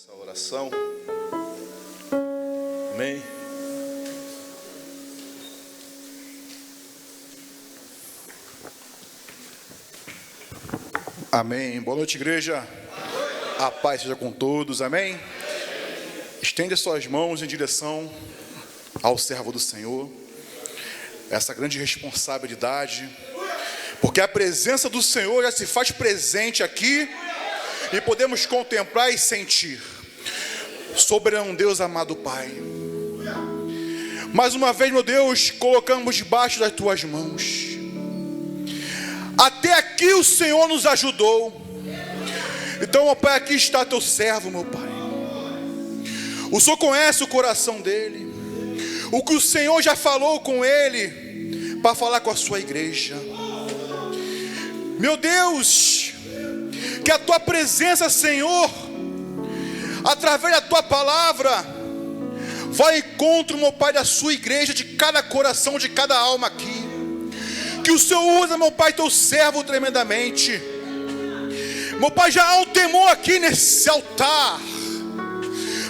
Essa oração. Amém. Amém. Boa noite, igreja. A paz seja com todos. Amém. Estende as suas mãos em direção ao servo do Senhor. Essa grande responsabilidade, porque a presença do Senhor já se faz presente aqui e podemos contemplar e sentir. Soberano Deus, amado Pai, mais uma vez, meu Deus, colocamos debaixo das tuas mãos. Até aqui o Senhor nos ajudou. Então, meu Pai, aqui está teu servo, meu Pai. O Senhor conhece o coração dele, o que o Senhor já falou com ele para falar com a sua igreja. Meu Deus, que a tua presença, Senhor, através da tua palavra, vai ao encontro, meu Pai, da sua igreja, de cada coração, de cada alma aqui. Que o Senhor usa, meu Pai, teu servo tremendamente. Meu Pai, já há um temor aqui nesse altar.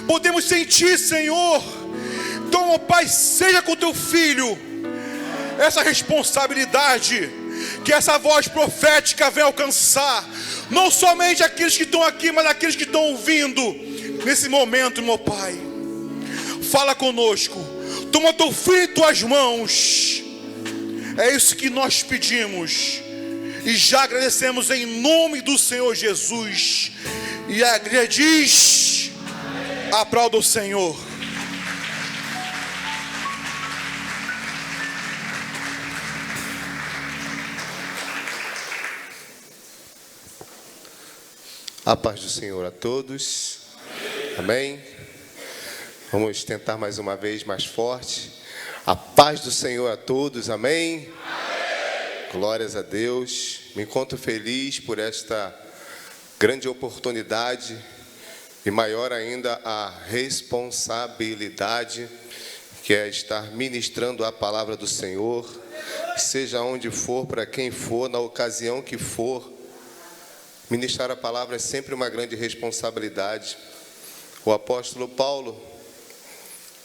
Podemos sentir, Senhor. Então, meu Pai, seja com teu filho essa responsabilidade, que essa voz profética venha alcançar não somente aqueles que estão aqui, mas aqueles que estão ouvindo nesse momento, meu Pai. Fala conosco, toma teu filho em tuas mãos. É isso que nós pedimos e já agradecemos em nome do Senhor Jesus. E a igreja diz: aplauda o Senhor. A paz do Senhor a todos. Amém. Vamos tentar mais uma vez mais forte. A paz do Senhor a todos. Amém. Glórias a Deus. Me encontro feliz por esta grande oportunidade e maior ainda a responsabilidade que é estar ministrando a palavra do Senhor, seja onde for, para quem for, na ocasião que for. Ministrar a palavra é sempre uma grande responsabilidade. O apóstolo Paulo,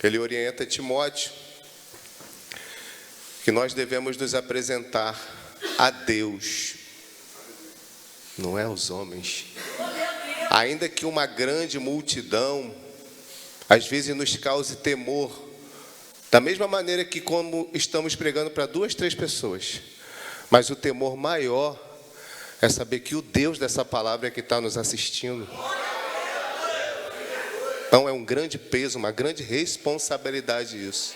ele orienta Timóteo que nós devemos nos apresentar a Deus, não é aos homens. Ainda que uma grande multidão às vezes nos cause temor, da mesma maneira que como estamos pregando para 2, 3 pessoas, mas o temor maior é saber que o Deus dessa palavra é que está nos assistindo. Então é um grande peso, uma grande responsabilidade isso,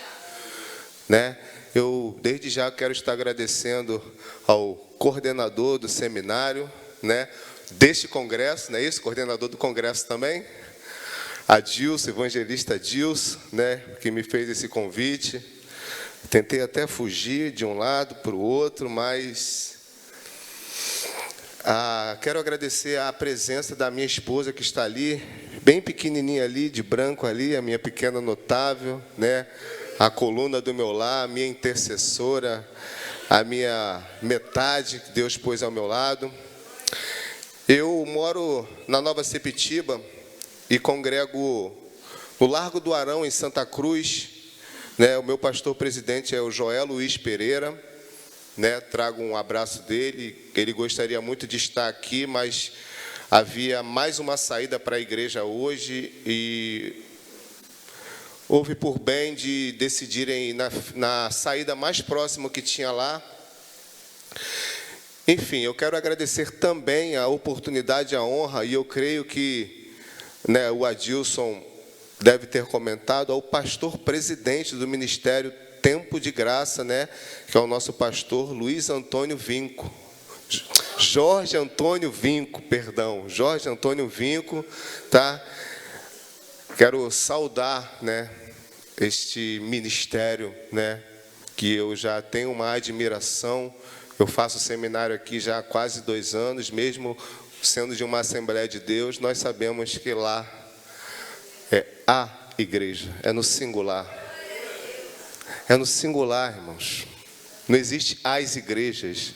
né? Eu desde já quero estar agradecendo ao coordenador do seminário, né? Deste congresso, não é isso? Coordenador do congresso também, a Dilson, evangelista Dilson, né? Que me fez esse convite. Tentei até fugir de um lado para o outro, mas quero agradecer a presença da minha esposa que está ali, bem pequenininha ali, de branco ali, a minha pequena notável, né? A coluna do meu lar, a minha intercessora, a minha metade que Deus pôs ao meu lado. Eu moro na Nova Sepetiba e congrego no Largo do Arão, em Santa Cruz, né? O meu pastor presidente é o Joel Luiz Pereira, né? Trago um abraço dele. Ele gostaria muito de estar aqui, mas havia mais uma saída para a igreja hoje e houve por bem de decidirem na saída mais próxima que tinha lá. Enfim, eu quero agradecer também a oportunidade, a honra, e eu creio que, né, o Adilson deve ter comentado, ao pastor presidente do Ministério Tempo de Graça, né, que é o nosso pastor Luiz Antônio Vinco. Jorge Antônio Vinco, tá? Quero saudar, né, este ministério, né, que eu já tenho uma admiração. Eu faço seminário aqui já há quase 2 anos, mesmo sendo de uma Assembleia de Deus, nós sabemos que lá é a igreja, é no singular. É no singular, irmãos. Não existe as igrejas,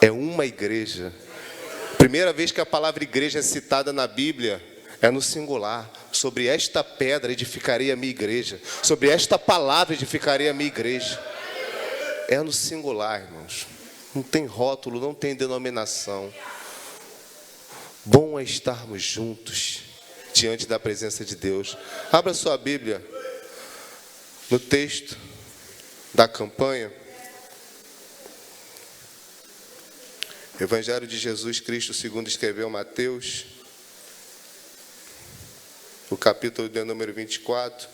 é uma igreja. Primeira vez que a palavra igreja é citada na Bíblia É no singular. Sobre esta pedra edificarei a minha igreja. Sobre esta palavra edificarei a minha igreja. É no singular, irmãos. Não tem rótulo, não tem denominação. Bom é estarmos juntos diante da presença de Deus. Abra sua Bíblia no texto da campanha. Evangelho de Jesus Cristo segundo escreveu Mateus, o capítulo de número 24.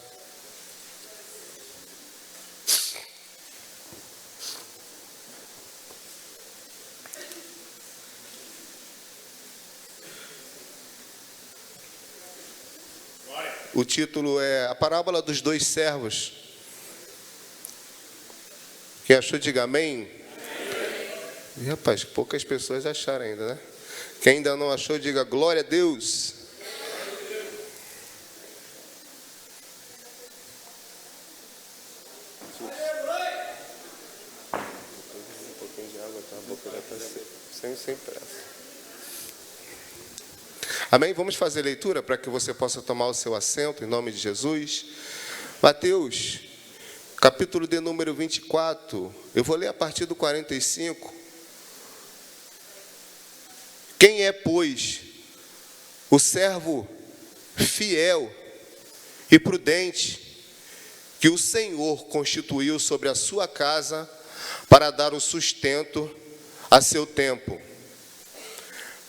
O título é A Parábola dos Dois Servos. Quem achou, diga amém. E, rapaz, poucas pessoas acharam ainda, né? Quem ainda não achou, diga glória a Deus. Sem pressa. Amém? Vamos fazer leitura para que você possa tomar o seu assento, em nome de Jesus. Mateus, capítulo de número 24. Eu vou ler a partir do 45. Quem é, pois, o servo fiel e prudente que o Senhor constituiu sobre a sua casa para dar o sustento a seu tempo?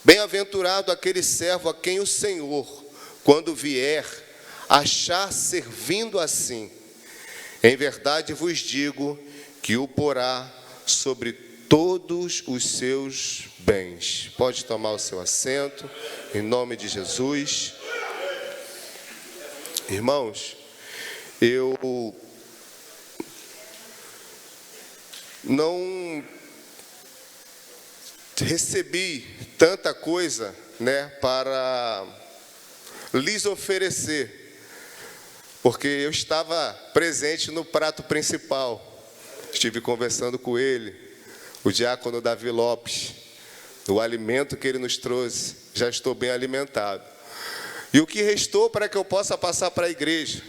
Bem-aventurado aquele servo a quem o Senhor, quando vier, achar servindo assim. Em verdade vos digo que o porá sobre todos os seus bens. Pode tomar o seu assento, em nome de Jesus. Irmãos, eu não recebi tanta coisa, né, para lhes oferecer, porque eu estava presente no prato principal. Estive conversando com ele, o diácono Davi Lopes, o alimento que ele nos trouxe. Já estou bem alimentado. E o que restou para que eu possa passar para a igreja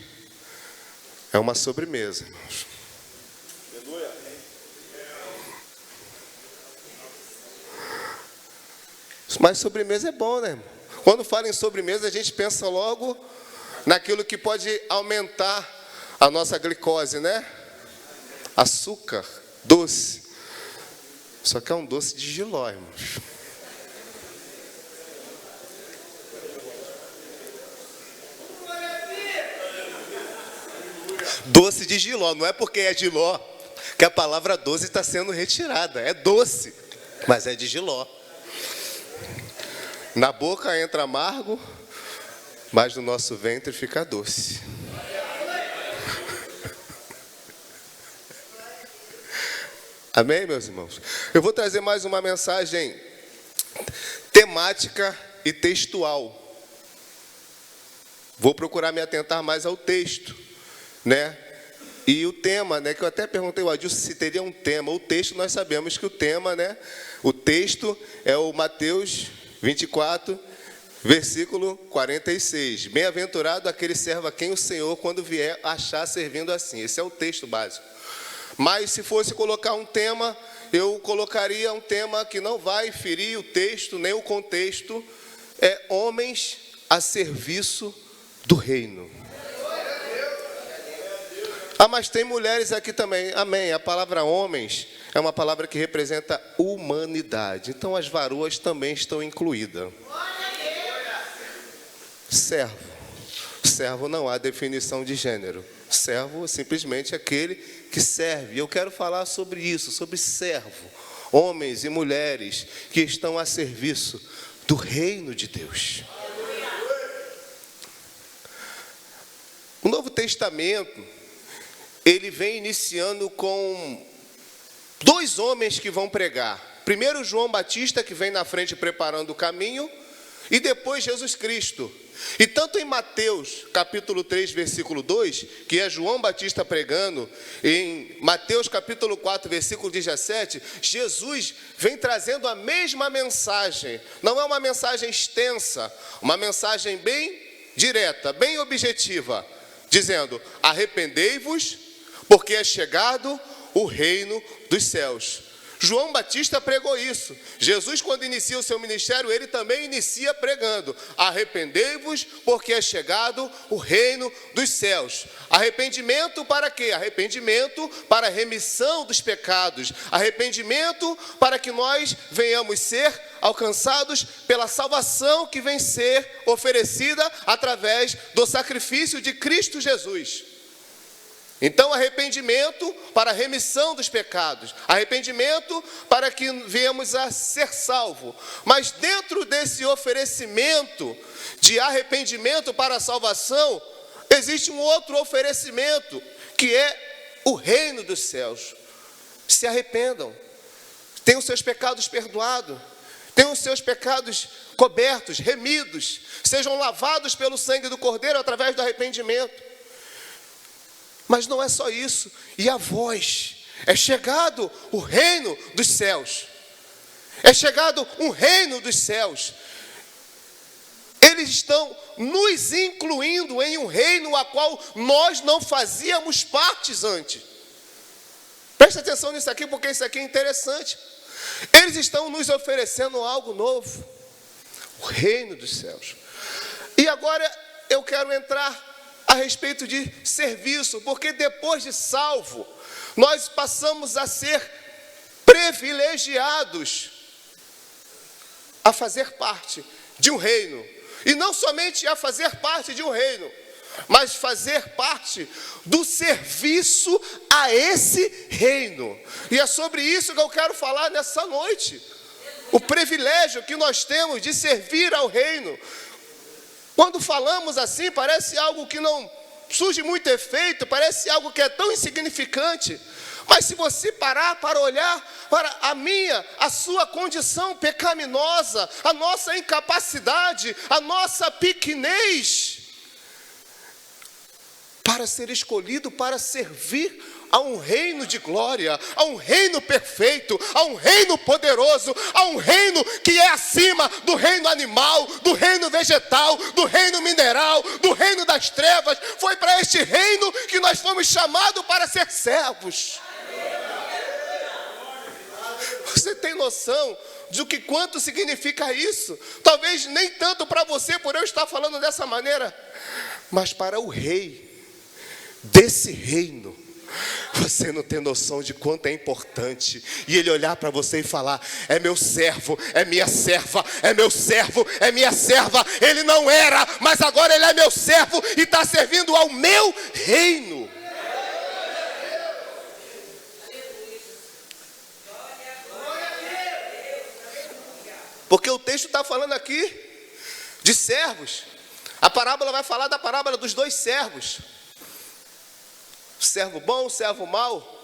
é uma sobremesa, irmãos. Mas sobremesa é bom, né, irmão? Quando fala em sobremesa, a gente pensa logo naquilo que pode aumentar a nossa glicose, né? Açúcar, doce. Só que é um doce de jiló, irmãos. Doce de jiló, não é porque é jiló que a palavra doce está sendo retirada. É doce, mas é de jiló. Na boca entra amargo, mas no nosso ventre fica doce. Amém, meus irmãos? Eu vou trazer mais uma mensagem temática e textual. Vou procurar me atentar mais ao texto, né? E o tema, né, que eu até perguntei ao Adilson se teria um tema. O texto, nós sabemos que o tema, né, o texto é o Mateus 24, versículo 46. Bem-aventurado aquele servo a quem o Senhor, quando vier, achar servindo assim. Esse é o texto básico. Mas se fosse colocar um tema, eu colocaria um tema que não vai ferir o texto, nem o contexto. É homens a serviço do reino. Ah, mas tem mulheres aqui também. Amém. A palavra homens é uma palavra que representa humanidade. Então as varoas também estão incluídas. Servo. Servo não há definição de gênero. Servo é simplesmente aquele que serve. Eu quero falar sobre isso, sobre servo. Homens e mulheres que estão a serviço do reino de Deus. O Novo Testamento, ele vem iniciando com dois homens que vão pregar. Primeiro João Batista, que vem na frente preparando o caminho, e depois Jesus Cristo. E tanto em Mateus, capítulo 3, versículo 2, que é João Batista pregando, em Mateus, capítulo 4, versículo 17, Jesus vem trazendo a mesma mensagem. Não é uma mensagem extensa, uma mensagem bem direta, bem objetiva, dizendo: arrependei-vos, porque é chegado o reino dos céus. João Batista pregou isso. Jesus, quando inicia o seu ministério, ele também inicia pregando: arrependei-vos, porque é chegado o reino dos céus. Arrependimento para quê? Arrependimento para a remissão dos pecados. Arrependimento para que nós venhamos ser alcançados pela salvação que vem ser oferecida através do sacrifício de Cristo Jesus. Então, arrependimento para a remissão dos pecados, arrependimento para que venhamos a ser salvo. Mas dentro desse oferecimento de arrependimento para a salvação, existe um outro oferecimento, que é o reino dos céus. Se arrependam, tenham seus pecados perdoados, tenham seus pecados cobertos, remidos, sejam lavados pelo sangue do Cordeiro através do arrependimento. Mas não é só isso. E a vós é chegado o reino dos céus. É chegado um reino dos céus. Eles estão nos incluindo em um reino a qual nós não fazíamos partes antes. Preste atenção nisso aqui, porque isso aqui é interessante. Eles estão nos oferecendo algo novo. O reino dos céus. E agora eu quero entrar a respeito de serviço, porque depois de salvo, nós passamos a ser privilegiados a fazer parte de um reino. E não somente a fazer parte de um reino, mas fazer parte do serviço a esse reino. E é sobre isso que eu quero falar nessa noite. O privilégio que nós temos de servir ao reino. Quando falamos assim, parece algo que não surge muito efeito, parece algo que é tão insignificante. Mas se você parar para olhar para a sua condição pecaminosa, a nossa incapacidade, a nossa pequenez, para ser escolhido para servir a um reino de glória, a um reino perfeito, a um reino poderoso, a um reino que é acima do reino animal, do reino vegetal, do reino mineral, do reino das trevas. Foi para este reino que nós fomos chamados para ser servos. Você tem noção de quanto significa isso? Talvez nem tanto para você, por eu estar falando dessa maneira, mas para o rei desse reino. Você não tem noção de quanto é importante. E ele olhar para você e falar: é meu servo, é minha serva, é meu servo, é minha serva. Ele não era, mas agora ele é meu servo e está servindo ao meu reino. Porque o texto está falando aqui de servos. A parábola vai falar da parábola dos dois servos. Servo bom, servo mau.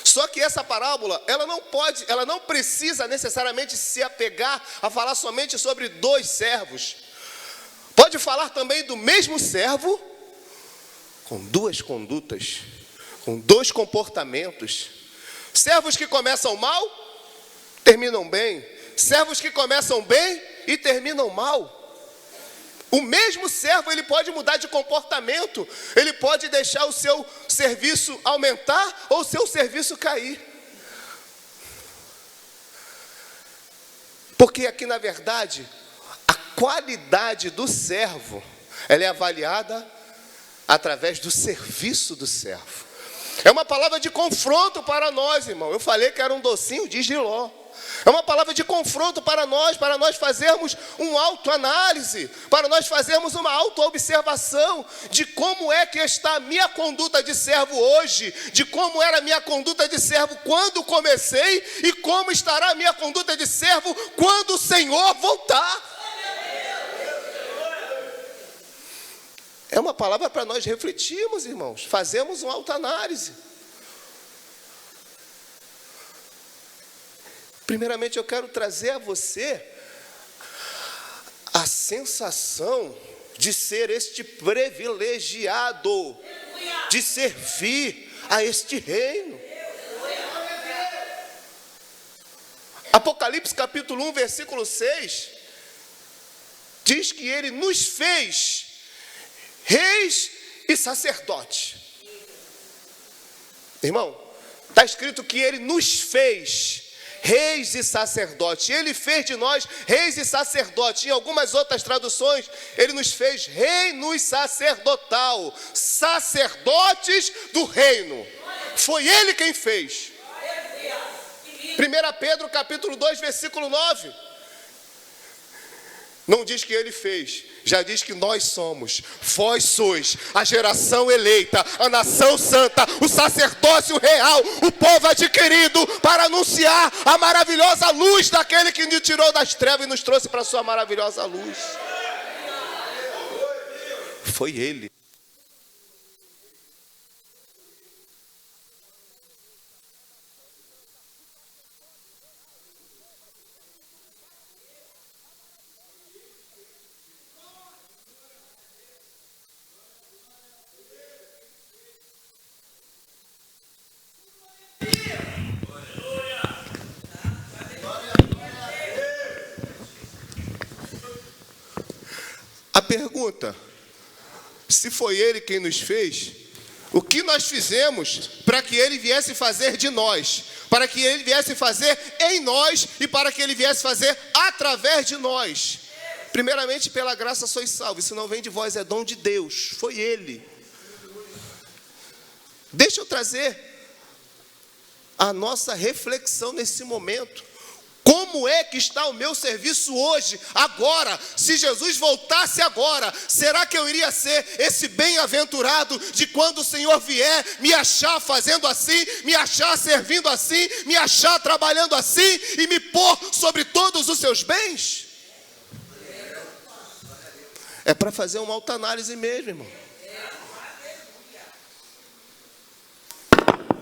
Só que essa parábola, ela não precisa necessariamente se apegar a falar somente sobre dois servos. Pode falar também do mesmo servo, com duas condutas, com dois comportamentos. Servos que começam mal, terminam bem. Servos que começam bem e terminam mal. O mesmo servo, ele pode mudar de comportamento, ele pode deixar o seu serviço aumentar ou o seu serviço cair. Porque aqui, na verdade, a qualidade do servo, ela é avaliada através do serviço do servo. É uma palavra de confronto para nós, irmão. Eu falei que era um docinho de Giló. É uma palavra de confronto para nós fazermos uma autoanálise, para nós fazermos uma autoobservação de como é que está a minha conduta de servo hoje, de como era a minha conduta de servo quando comecei e como estará a minha conduta de servo quando o Senhor voltar. É uma palavra para nós refletirmos, irmãos, fazemos uma autoanálise. Primeiramente, eu quero trazer a você a sensação de ser este privilegiado, de servir a este reino. Apocalipse capítulo 1, versículo 6, diz que ele nos fez reis e sacerdotes. Irmão, está escrito que ele nos fez reis e sacerdotes. Ele fez de nós reis e sacerdotes. Em algumas outras traduções, ele nos fez reinos sacerdotal, sacerdotes do reino. Foi ele quem fez. 1 Pedro capítulo 2, versículo 9. Não diz que ele fez, já diz que nós somos. Vós sois a geração eleita, a nação santa, o sacerdócio real, o povo adquirido, para anunciar a maravilhosa luz daquele que nos tirou das trevas e nos trouxe para a sua maravilhosa luz. Foi ele. A pergunta, se foi ele quem nos fez, o que nós fizemos para que ele viesse fazer de nós, para que ele viesse fazer em nós e para que ele viesse fazer através de nós? Primeiramente, pela graça sois salvos, isso não vem de vós, é dom de Deus, foi ele. Deixa eu trazer a nossa reflexão nesse momento. Como é que está o meu serviço hoje, agora? Se Jesus voltasse agora, será que eu iria ser esse bem-aventurado de quando o Senhor vier me achar fazendo assim, me achar servindo assim, me achar trabalhando assim e me pôr sobre todos os seus bens? É para fazer uma autoanálise mesmo, irmão.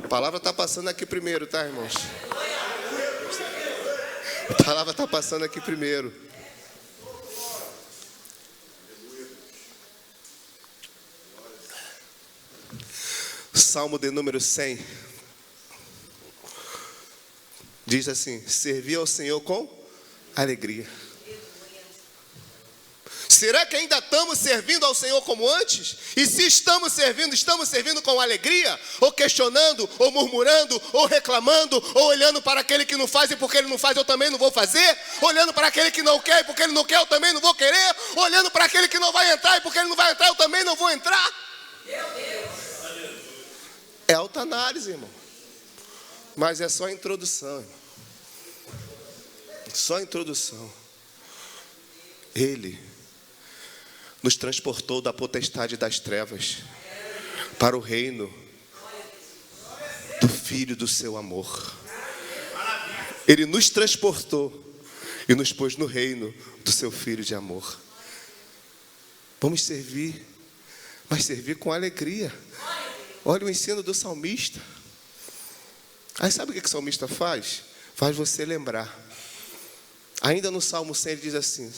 A palavra está passando aqui primeiro, tá, irmãos? A palavra está passando aqui primeiro. Salmo de número 100. Diz assim: servir ao Senhor com alegria. Será que ainda estamos servindo ao Senhor como antes? E se estamos servindo com alegria? Ou questionando, ou murmurando, ou reclamando, ou olhando para aquele que não faz e porque ele não faz eu também não vou fazer? Olhando para aquele que não quer e porque ele não quer eu também não vou querer? Olhando para aquele que não vai entrar e porque ele não vai entrar eu também não vou entrar? Meu Deus! É autoanálise, irmão. Mas é só a introdução, irmão. Só a introdução. Ele nos transportou da potestade das trevas para o reino do Filho do seu amor. Ele nos transportou e nos pôs no reino do seu Filho de amor. Vamos servir, mas servir com alegria. Olha o ensino do salmista. Aí sabe o que o salmista faz? Faz você lembrar. Ainda no Salmo 100 ele diz assim: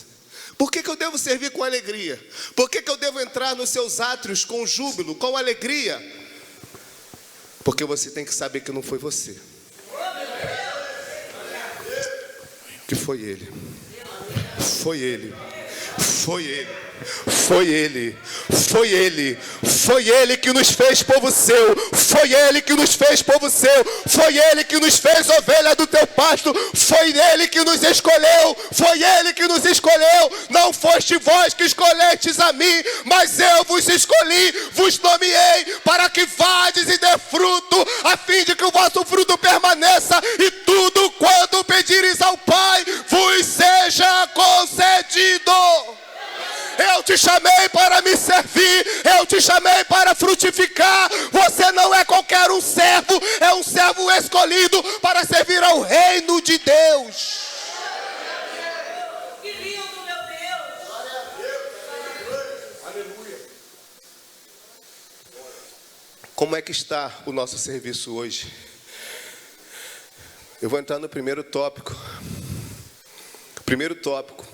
por que eu devo servir com alegria? Por que eu devo entrar nos seus átrios com júbilo, com alegria? Porque você tem que saber que não foi você, que foi ele. Foi ele. Foi ele. Foi ele, foi ele, foi ele que nos fez povo seu, foi ele que nos fez povo seu, foi ele que nos fez ovelha do teu pasto, foi ele que nos escolheu, foi ele que nos escolheu. Não foste vós que escolhestes a mim, mas eu vos escolhi, vos nomeei para que vades e dê fruto, a fim de que o vosso fruto permaneça e tudo quanto pedires ao Pai vos seja concedido. Eu te chamei para me servir, eu te chamei para frutificar. Você não é qualquer um servo, é um servo escolhido para servir ao reino de Deus. Que lindo, meu Deus! Aleluia. Como é que está o nosso serviço hoje? Eu vou entrar no primeiro tópico. Primeiro tópico.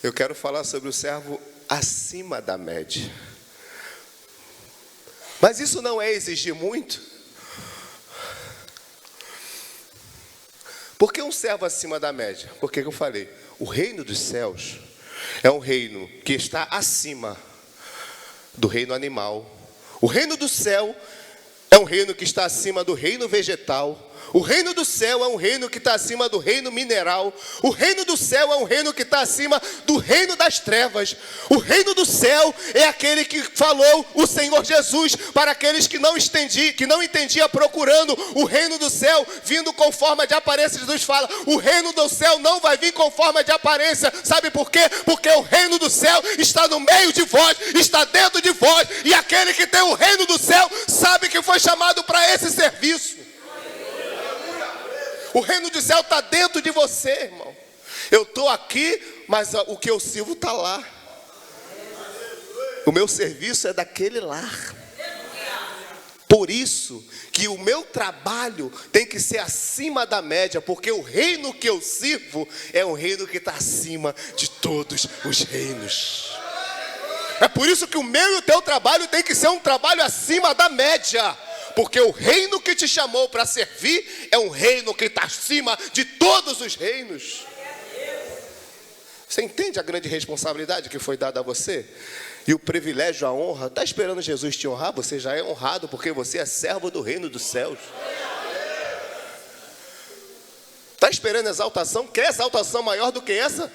Eu quero falar sobre o servo acima da média. Mas isso não é exigir muito? Por que um servo acima da média? Porque eu falei, o reino dos céus é um reino que está acima do reino animal. O reino do céu é um reino que está acima do reino vegetal. O reino do céu é um reino que está acima do reino mineral. O reino do céu é um reino que está acima do reino das trevas. O reino do céu é aquele que falou o Senhor Jesus para aqueles que não entendia procurando o reino do céu, vindo com forma de aparência. Jesus fala, o reino do céu não vai vir com forma de aparência. Sabe por quê? Porque o reino do céu está no meio de vós, está dentro de vós. E aquele que tem o reino do céu sabe que foi chamado para esse serviço. O reino do céu está dentro de você, irmão. Eu estou aqui, mas o que eu sirvo está lá. O meu serviço é daquele lar. Por isso que o meu trabalho tem que ser acima da média, porque o reino que eu sirvo é um reino que está acima de todos os reinos. É por isso que o meu e o teu trabalho tem que ser um trabalho acima da média. Porque o reino que te chamou para servir é um reino que está acima de todos os reinos. Você entende a grande responsabilidade que foi dada a você? E o privilégio, a honra. Está esperando Jesus te honrar? Você já é honrado porque você é servo do reino dos céus. Está esperando exaltação? Quer exaltação maior do que essa?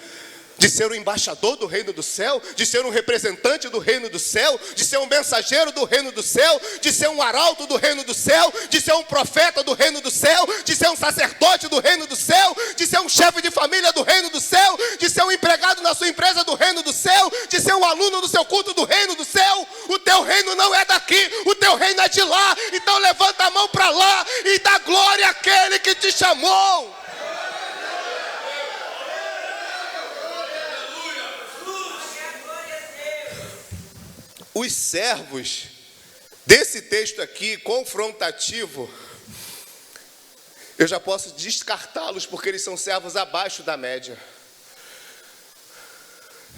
De ser um embaixador do reino do céu, de ser um representante do reino do céu, de ser um mensageiro do reino do céu, de ser um arauto do reino do céu, de ser um profeta do reino do céu, de ser um sacerdote do reino do céu, de ser um chefe de família do reino do céu, de ser um empregado na sua empresa do reino do céu, de ser um aluno do seu culto do reino do céu. O teu reino não é daqui, o teu reino é de lá. Então levanta a mão para lá e dá glória àquele que te chamou. Os servos desse texto aqui, confrontativo, eu já posso descartá-los porque eles são servos abaixo da média.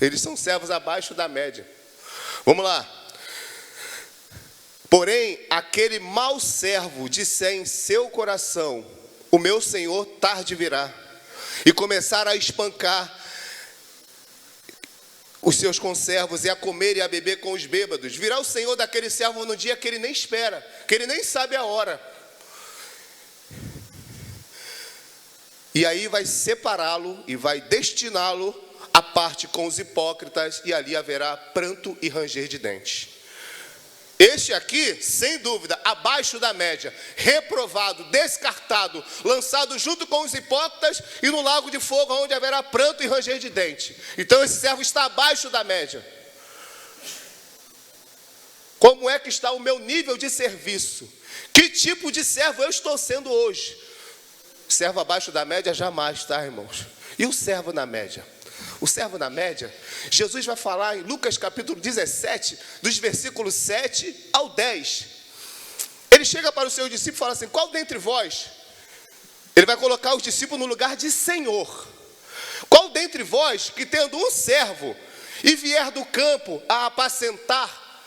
Eles são servos abaixo da média. Vamos lá. Porém, aquele mau servo disser em seu coração, o meu senhor tarde virá, e começar a espancar os seus conservos e a comer e a beber com os bêbados. Virá o Senhor daquele servo no dia que ele nem espera, que ele nem sabe a hora. E aí vai separá-lo e vai destiná-lo à parte com os hipócritas, e ali haverá pranto e ranger de dentes. Este aqui, sem dúvida, abaixo da média, reprovado, descartado, lançado junto com os hipócritas e no lago de fogo, onde haverá pranto e ranger de dente. Então esse servo está abaixo da média. Como é que está o meu nível de serviço? Que tipo de servo eu estou sendo hoje? Servo abaixo da média jamais, tá, irmãos? E o servo na média? O servo na média, Jesus vai falar em Lucas capítulo 17, dos versículos 7 ao 10. Ele chega para os seus discípulos e fala assim, qual dentre vós? Ele vai colocar os discípulos no lugar de Senhor. Qual dentre vós que tendo um servo e vier do campo a apacentar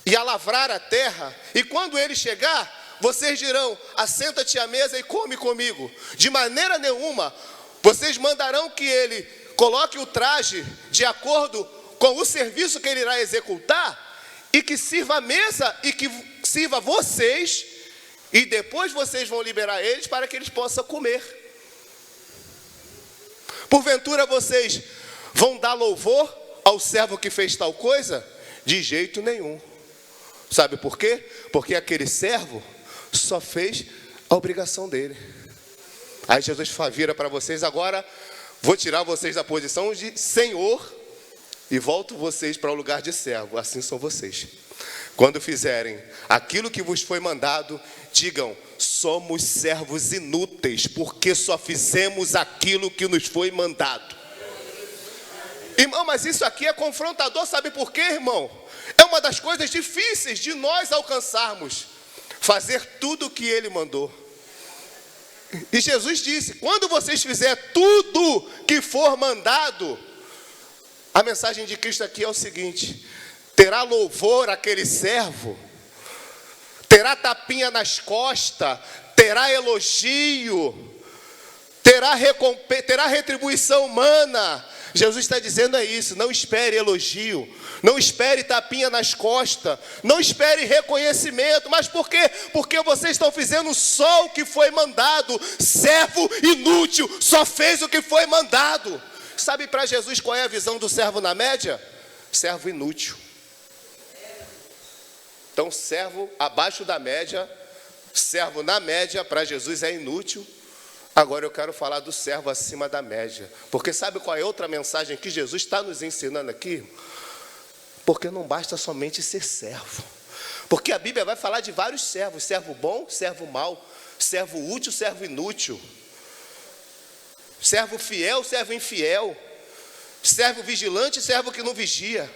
e a lavrar a terra, e quando ele chegar, vocês dirão, assenta-te à mesa e come comigo. De maneira nenhuma, vocês mandarão que ele coloque o traje de acordo com o serviço que ele irá executar, e que sirva a mesa e que sirva vocês, e depois vocês vão liberar eles para que eles possam comer. Porventura vocês vão dar louvor ao servo que fez tal coisa? De jeito nenhum. Sabe por quê? Porque aquele servo só fez a obrigação dele. Aí Jesus vira para vocês agora, vou tirar vocês da posição de Senhor e volto vocês para o lugar de servo. Assim são vocês. Quando fizerem aquilo que vos foi mandado, digam, somos servos inúteis, porque só fizemos aquilo que nos foi mandado. Irmão, mas isso aqui é confrontador, sabe por quê, irmão? É uma das coisas difíceis de nós alcançarmos, fazer tudo o que ele mandou. E Jesus disse, quando vocês fizerem tudo que for mandado, A mensagem de Cristo aqui é o seguinte: terá louvor aquele servo, terá tapinha nas costas, terá elogio, terá retribuição humana. Jesus está dizendo isso: não espere elogio, não espere tapinha nas costas, não espere reconhecimento. Mas por quê? Porque vocês estão fazendo só o que foi mandado. Servo inútil, só fez o que foi mandado. Sabe para Jesus qual é a visão do servo na média? Servo inútil. Então, servo abaixo da média, servo na média, para Jesus é inútil. Agora eu quero falar do servo acima da média. Porque sabe qual é outra mensagem que Jesus está nos ensinando aqui? Porque não basta somente ser servo. Porque a Bíblia vai falar de vários servos: servo bom, servo mau, servo útil, servo inútil, servo fiel, servo infiel, servo vigilante, servo que não vigia,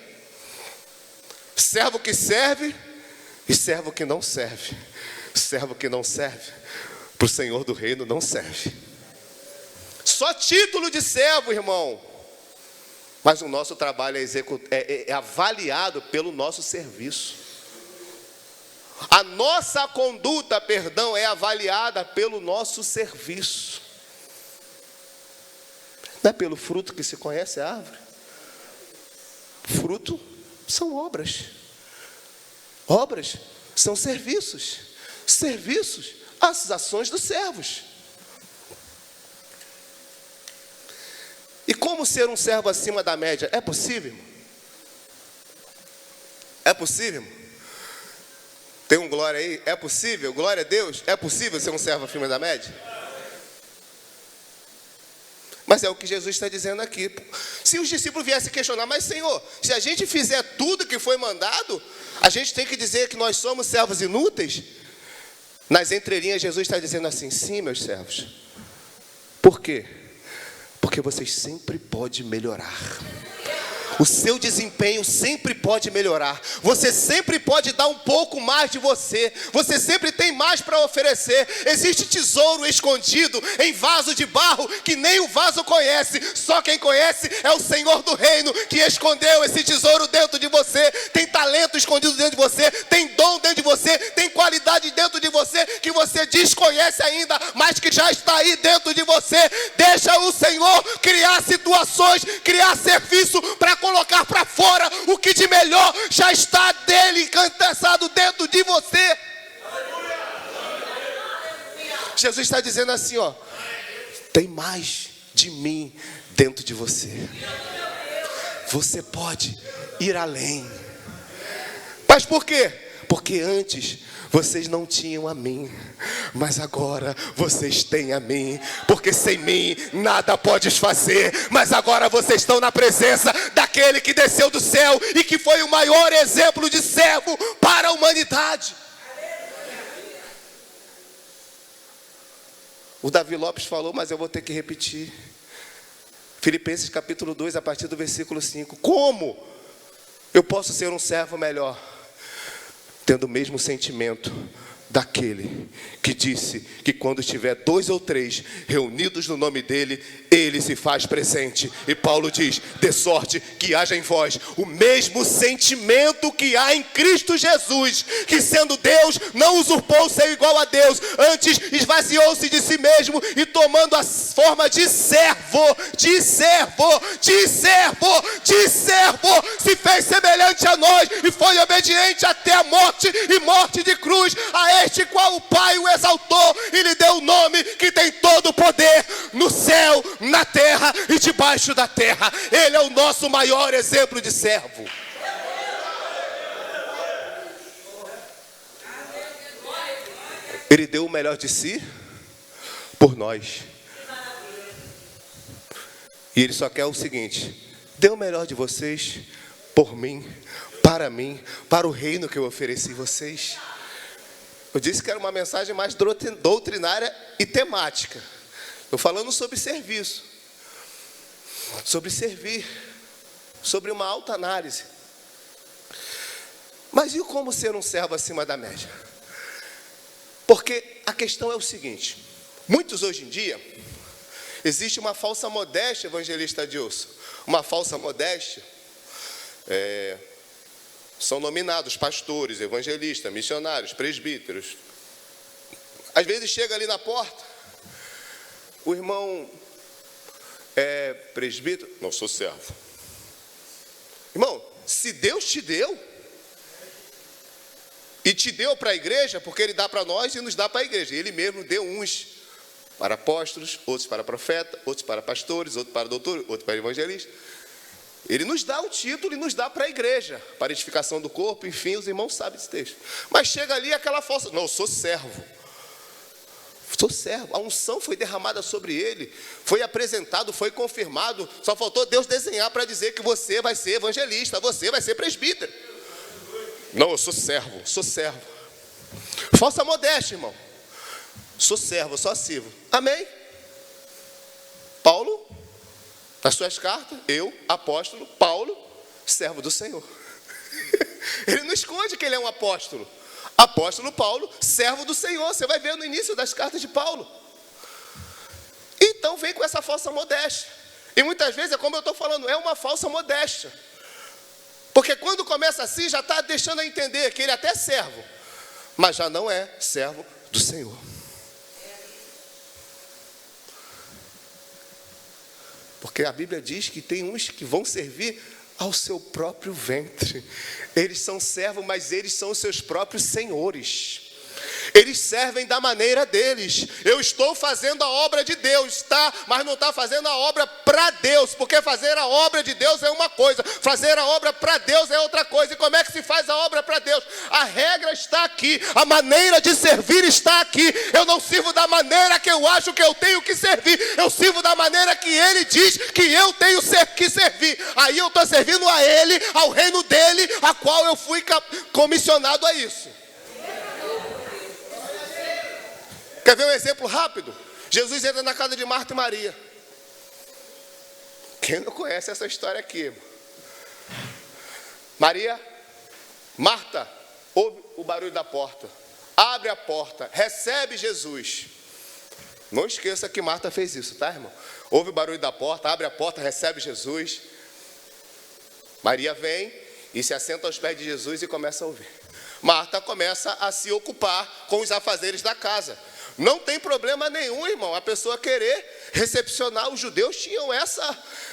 servo que serve e servo que não serve. Servo que não serve para o Senhor do reino não serve. Só título de servo, irmão. Mas o nosso trabalho é avaliado pelo nosso serviço. A nossa conduta, é avaliada pelo nosso serviço. Não é pelo fruto que se conhece a árvore. Fruto são obras. Obras são serviços. Serviços, as ações dos servos. E como ser um servo acima da média? É possível? É possível? Tem um glória aí? É possível? Glória a Deus. É possível ser um servo acima da média? Mas é o que Jesus está dizendo aqui. Se os discípulos viessem questionar: mas Senhor, se a gente fizer tudo que foi mandado, a gente tem que dizer que nós somos servos inúteis? Nas entrelinhas Jesus está dizendo assim: sim, meus servos. Por quê? Porque vocês sempre podem melhorar. O seu desempenho sempre pode melhorar. Você sempre pode dar um pouco mais de você. Você sempre tem mais para oferecer. Existe tesouro escondido em vaso de barro que nem o vaso conhece. Só quem conhece é o Senhor do reino, que escondeu esse tesouro dentro de você. Tem talento escondido dentro de você. Tem dom dentro de você. Tem qualidade dentro de você que você desconhece ainda, mas que já está aí dentro de você. Deixa o Senhor criar situações, criar serviço para colocar para fora o que de melhor já está dele encantado dentro de você. Jesus está dizendo assim, ó: tem mais de mim dentro de você. Você pode ir além. Mas por quê? Porque antes vocês não tinham a mim, mas agora vocês têm a mim. Porque sem mim nada podes fazer. Mas agora vocês estão na presença daquele que desceu do céu e que foi o maior exemplo de servo para a humanidade. O Davi Lopes falou, mas eu vou ter que repetir. Filipenses capítulo 2, a partir do versículo 5. Como eu posso ser um servo melhor? Tendo o mesmo sentimento daquele que disse que quando estiver 2 ou 3 reunidos no nome dele, ele se faz presente. E Paulo diz: de sorte que haja em vós o mesmo sentimento que há em Cristo Jesus, que sendo Deus, não usurpou ser igual a Deus, antes esvaziou-se de si mesmo e tomando a forma de servo, se fez semelhante a nós e foi obediente até a morte e morte de cruz. A este qual o Pai o exaltou e lhe deu o nome que tem todo o poder no céu, na terra e debaixo da terra. Ele é o nosso maior exemplo de servo. Ele deu o melhor de si por nós. E ele só quer o seguinte: dê o melhor de vocês por mim, para o reino que eu ofereci vocês. Eu disse que era uma mensagem mais doutrinária e temática. Estou falando sobre serviço, sobre servir, sobre uma alta análise. Mas e como ser um servo acima da média? Porque a questão é o seguinte: muitos hoje em dia, existe uma falsa modéstia, evangelista Adilson. uma falsa modéstia, são nominados pastores, evangelistas, missionários, presbíteros. Às vezes chega ali na porta, o irmão é presbítero, não, sou servo. Irmão, se Deus te deu, e te deu para a igreja, porque Ele dá para nós e nos dá para a igreja. Ele mesmo deu uns para apóstolos, outros para profeta, outros para pastores, outros para doutores, outros para evangelistas. Ele nos dá o título e nos dá para a igreja, para a edificação do corpo, enfim, os irmãos sabem desse texto. Mas chega ali aquela falsa, não, eu sou servo. Sou servo, a unção foi derramada sobre ele, foi apresentado, foi confirmado, só faltou Deus desenhar para dizer que você vai ser evangelista, você vai ser presbítero. Não, eu sou servo, sou servo. Falsa modéstia, irmão. Sou servo, só sirvo. Amém? Paulo, nas suas cartas, eu, apóstolo, Paulo, servo do Senhor. Ele não esconde que ele é um apóstolo. Apóstolo Paulo, servo do Senhor. Você vai ver no início das cartas de Paulo. Então vem com essa falsa modéstia. E muitas vezes é como eu estou falando, é uma falsa modéstia. Porque quando começa assim, já está deixando a entender que ele até é servo, mas já não é servo do Senhor. Porque a Bíblia diz que tem uns que vão servir ao seu próprio ventre. Eles são servos, mas eles são os seus próprios senhores. Eles servem da maneira deles. Eu estou fazendo a obra de Deus, tá? Mas não está fazendo a obra para Deus, porque fazer a obra de Deus é uma coisa, fazer a obra para Deus é outra coisa. E como é que se faz a obra para Deus? A regra está aqui, a maneira de servir está aqui. Eu não sirvo da maneira que eu acho que eu tenho que servir, eu sirvo da maneira que Ele diz que eu tenho que servir. Aí eu estou servindo a Ele, ao reino dEle, a qual eu fui comissionado a isso. Quer ver um exemplo rápido? Jesus entra na casa de Marta e Maria. Quem não conhece essa história aqui? Marta, ouve o barulho da porta. Abre a porta, recebe Jesus. Não esqueça que Marta fez isso, tá, irmão? Ouve o barulho da porta, abre a porta, recebe Jesus. Maria vem e se assenta aos pés de Jesus e começa a ouvir. Marta começa a se ocupar com os afazeres da casa. Não tem problema nenhum, irmão, a pessoa querer recepcionar. Os judeus tinham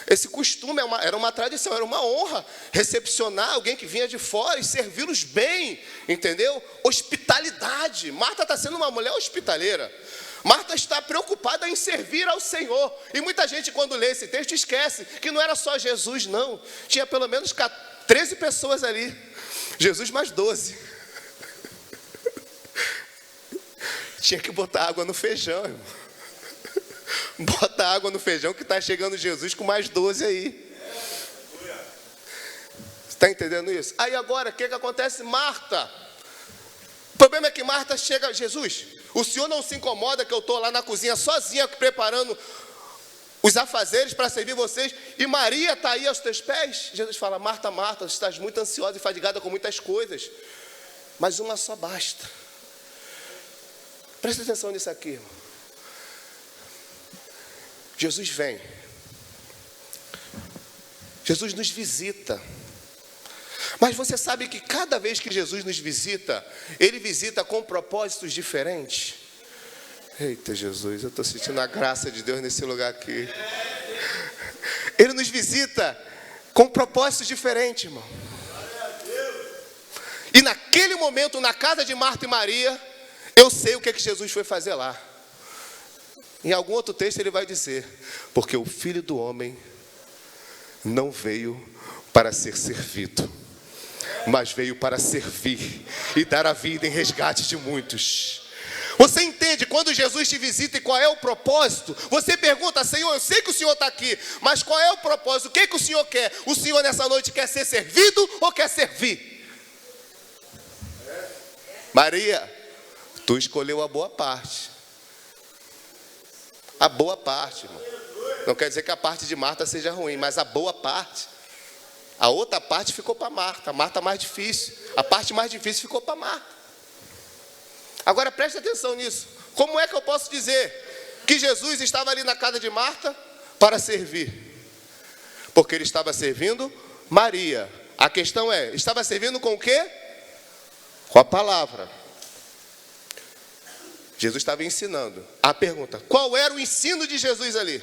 esse costume, era uma tradição, era uma honra recepcionar alguém que vinha de fora e servi-los bem, entendeu? Hospitalidade. Marta está sendo uma mulher hospitaleira. Marta está preocupada em servir ao Senhor. E muita gente, quando lê esse texto, esquece que não era só Jesus, não. Tinha pelo menos 13 pessoas ali. Jesus mais 12. Tinha que botar água no feijão, irmão. Bota água no feijão que está chegando Jesus com mais 12 aí. Está entendendo isso? Aí agora, o que acontece? Marta. O problema é que Marta chega, Jesus, o senhor não se incomoda que eu estou lá na cozinha sozinha preparando os afazeres para servir vocês, e Maria está aí aos teus pés? Jesus fala, Marta, Marta, você estás muito ansiosa e fadigada com muitas coisas, mas uma só basta. Presta atenção nisso aqui, irmão. Jesus vem. Jesus nos visita. Mas você sabe que cada vez que Jesus nos visita, Ele visita com propósitos diferentes. Eita Jesus, eu estou sentindo a graça de Deus nesse lugar aqui. Ele nos visita com propósitos diferentes, irmão. E naquele momento, na casa de Marta e Maria, eu sei o que Jesus foi fazer lá. Em algum outro texto ele vai dizer, porque o Filho do Homem não veio para ser servido, mas veio para servir e dar a vida em resgate de muitos. Você entende quando Jesus te visita e qual é o propósito? Você pergunta, Senhor, eu sei que o Senhor está aqui, mas qual é o propósito? O que o Senhor quer? O Senhor nessa noite quer ser servido ou quer servir? Maria, tu escolheu a boa parte. A boa parte, irmão. Não quer dizer que a parte de Marta seja ruim, mas a boa parte. A outra parte ficou para Marta. A Marta mais difícil. A parte mais difícil ficou para Marta. Agora preste atenção nisso. Como é que eu posso dizer que Jesus estava ali na casa de Marta para servir? Porque ele estava servindo Maria. A questão é, estava servindo com o quê? Com a palavra. Jesus estava ensinando. A pergunta, qual era o ensino de Jesus ali?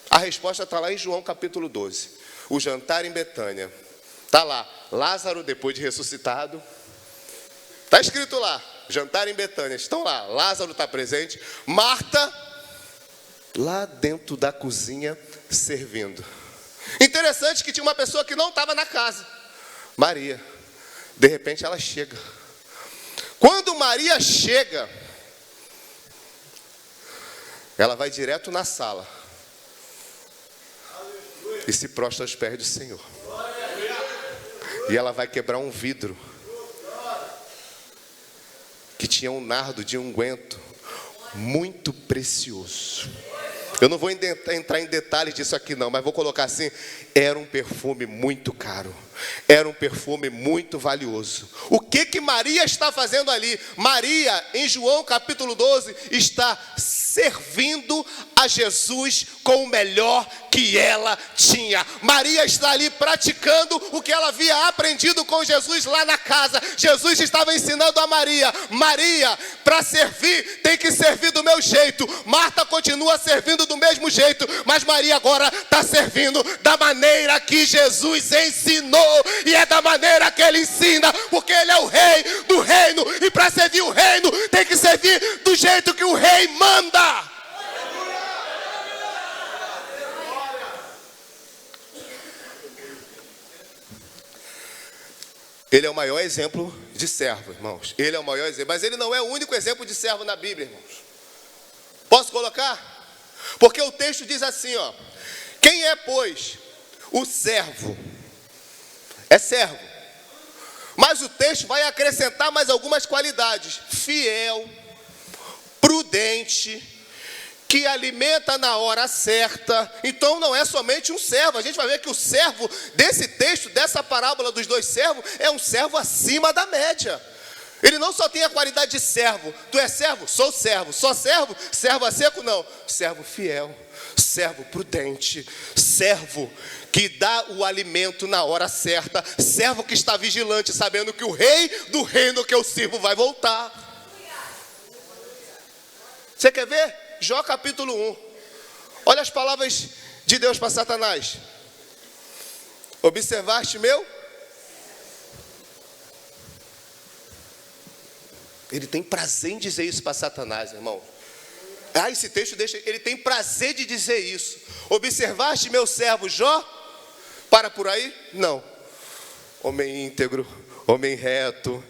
A resposta está lá em João capítulo 12. O jantar em Betânia. Está lá, Lázaro depois de ressuscitado. Está escrito lá, jantar em Betânia. Estão lá, Lázaro está presente. Marta, lá dentro da cozinha, servindo. Interessante que tinha uma pessoa que não estava na casa. Maria. De repente ela chega. Quando Maria chega, ela vai direto na sala e se prostra aos pés do Senhor. E ela vai quebrar um vidro que tinha um nardo de unguento muito precioso. Eu não vou entrar em detalhes disso aqui não, mas vou colocar assim, era um perfume muito caro. Era um perfume muito valioso. O que Maria está fazendo ali? Maria, em João capítulo 12, está servindo a Jesus com o melhor que ela tinha. Maria está ali praticando o que ela havia aprendido com Jesus lá na casa. Jesus estava ensinando a Maria. Maria, para servir, tem que servir do meu jeito. Marta continua servindo do mesmo jeito, mas Maria agora está servindo da maneira que Jesus ensinou. E é da maneira que ele ensina, porque ele é o rei do reino. E para servir o reino, tem que servir do jeito que o rei manda. Ele é o maior exemplo de servo, irmãos. Ele é o maior exemplo, mas ele não é o único exemplo de servo na Bíblia, irmãos. Posso colocar? Porque o texto diz assim, ó: quem é, pois, o servo? É servo. Mas o texto vai acrescentar mais algumas qualidades: fiel, prudente, que alimenta na hora certa. Então não é somente um servo. A gente vai ver que o servo desse texto, dessa parábola dos dois servos, é um servo acima da média. Ele não só tem a qualidade de servo. Tu é servo? Sou servo. Só servo? Servo a seco? Não. Servo fiel, servo prudente, servo que dá o alimento na hora certa, servo que está vigilante, sabendo que o rei do reino que eu sirvo vai voltar. Você quer ver? Jó capítulo 1. Olha as palavras de Deus para Satanás. Observaste meu? Ele tem prazer em dizer isso para Satanás, irmão. Esse texto deixa, ele tem prazer de dizer isso. Observaste meu servo Jó? Para por aí? Não. Homem íntegro, homem reto,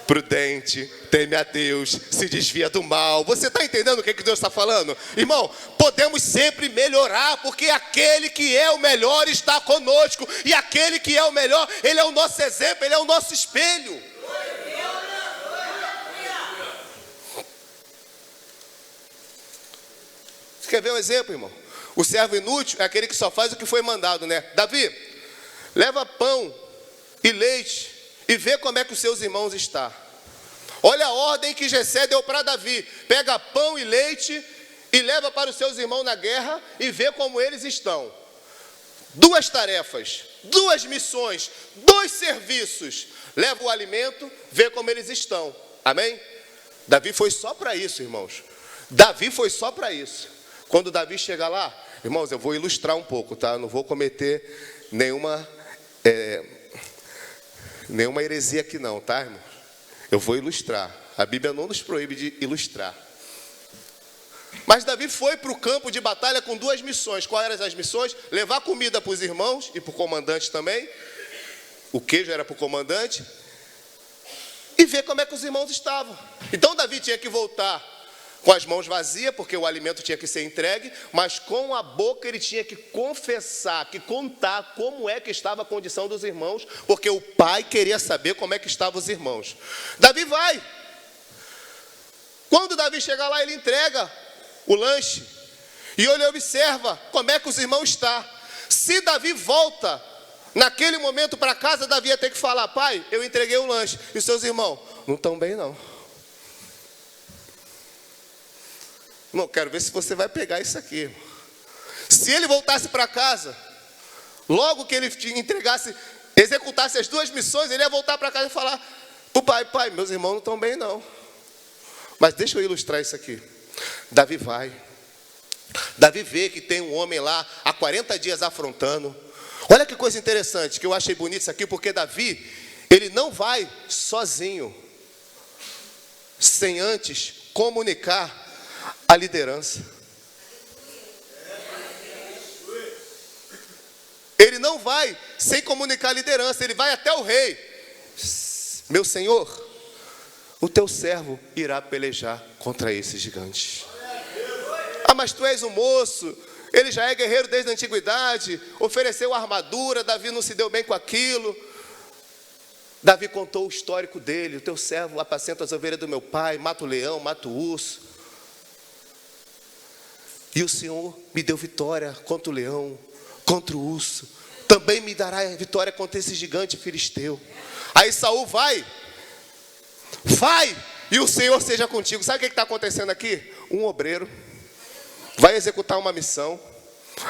prudente, teme a Deus, se desvia do mal. Você está entendendo o que Deus está falando? Irmão, podemos sempre melhorar, porque aquele que é o melhor está conosco. E aquele que é o melhor, ele é o nosso exemplo, ele é o nosso espelho. Você quer ver um exemplo, irmão? O servo inútil é aquele que só faz o que foi mandado, né? Davi, leva pão e leite e vê como é que os seus irmãos estão. Olha a ordem que Jessé deu para Davi: pega pão e leite e leva para os seus irmãos na guerra e vê como eles estão. 2 tarefas, 2 missões, 2 serviços. Leva o alimento, vê como eles estão. Amém? Davi foi só para isso, irmãos. Davi foi só para isso. Quando Davi chega lá, irmãos, eu vou ilustrar um pouco, tá? Eu não vou cometer nenhuma heresia aqui não, tá, irmãos? Eu vou ilustrar. A Bíblia não nos proíbe de ilustrar. Mas Davi foi para o campo de batalha com 2 missões. Quais eram as missões? Levar comida para os irmãos e para o comandante também. O queijo era para o comandante. E ver como é que os irmãos estavam. Então Davi tinha que voltar com as mãos vazias, porque o alimento tinha que ser entregue, mas com a boca ele tinha que confessar, que contar como é que estava a condição dos irmãos, porque o pai queria saber como é que estavam os irmãos. Davi vai. Quando Davi chega lá, ele entrega o lanche, e ele observa como é que os irmãos estão. Se Davi volta naquele momento para casa, Davi ia ter que falar: pai, eu entreguei o lanche, e os seus irmãos não estão bem não. Não, quero ver se você vai pegar isso aqui. Se ele voltasse para casa, Logo que ele entregasse, executasse as 2 missões, ele ia voltar para casa e falar para o pai: pai, meus irmãos não estão bem não. Mas deixa eu ilustrar isso aqui. Davi vai. Davi vê que tem um homem lá há 40 dias afrontando. Olha que coisa interessante, que eu achei bonito isso aqui, porque Davi, ele não vai sozinho, sem antes comunicar a liderança. Ele não vai sem comunicar a liderança, ele vai até o rei. Meu senhor, o teu servo irá pelejar contra esse gigante. Ah, mas tu és um moço, ele já é guerreiro desde a antiguidade, ofereceu armadura, Davi não se deu bem com aquilo. Davi contou o histórico dele: o teu servo apacenta as ovelhas do meu pai, mata o leão, mata o urso. E o Senhor me deu vitória contra o leão, contra o urso. Também me dará vitória contra esse gigante filisteu. Aí Saul vai, e o Senhor seja contigo. Sabe o que está acontecendo aqui? Um obreiro vai executar uma missão,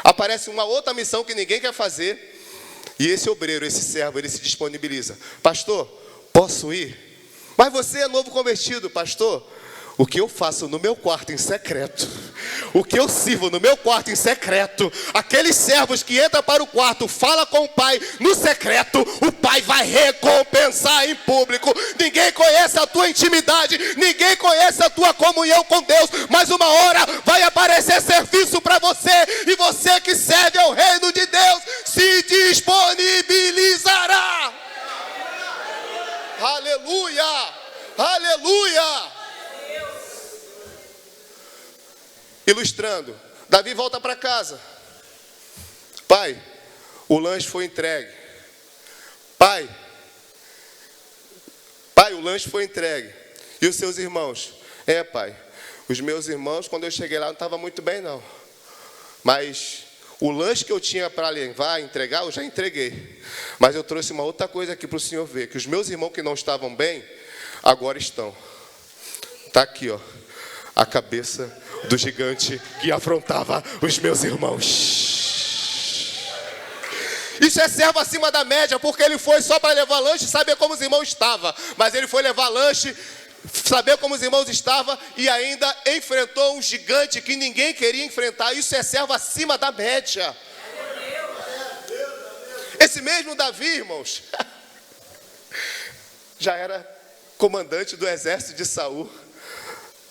aparece uma outra missão que ninguém quer fazer, e esse obreiro, esse servo, ele se disponibiliza: pastor, posso ir? Mas você é novo convertido, pastor. O que eu faço no meu quarto em secreto, o que eu sirvo no meu quarto em secreto, aqueles servos que entram para o quarto, fala com o pai no secreto, o pai vai recompensar em público. Ninguém conhece a tua intimidade, ninguém conhece a tua comunhão com Deus, mas uma hora vai aparecer serviço para você, e você que serve ao reino de Deus se disponibilizará. Aleluia, aleluia. Ilustrando, Davi volta para casa. Pai, o lanche foi entregue. Pai, o lanche foi entregue. E os seus irmãos? Pai, os meus irmãos, quando eu cheguei lá, não estavam muito bem não. Mas o lanche que eu tinha para levar, entregar, eu já entreguei. Mas eu trouxe uma outra coisa aqui para o senhor ver, que os meus irmãos que não estavam bem, agora estão. Está aqui, ó, a cabeça do gigante que afrontava os meus irmãos. Isso é servo acima da média, porque ele foi só para levar lanche e saber como os irmãos estavam. Mas ele foi levar lanche, saber como os irmãos estavam, e ainda enfrentou um gigante que ninguém queria enfrentar. Isso é servo acima da média. Esse mesmo Davi, irmãos, já era comandante do exército de Saul.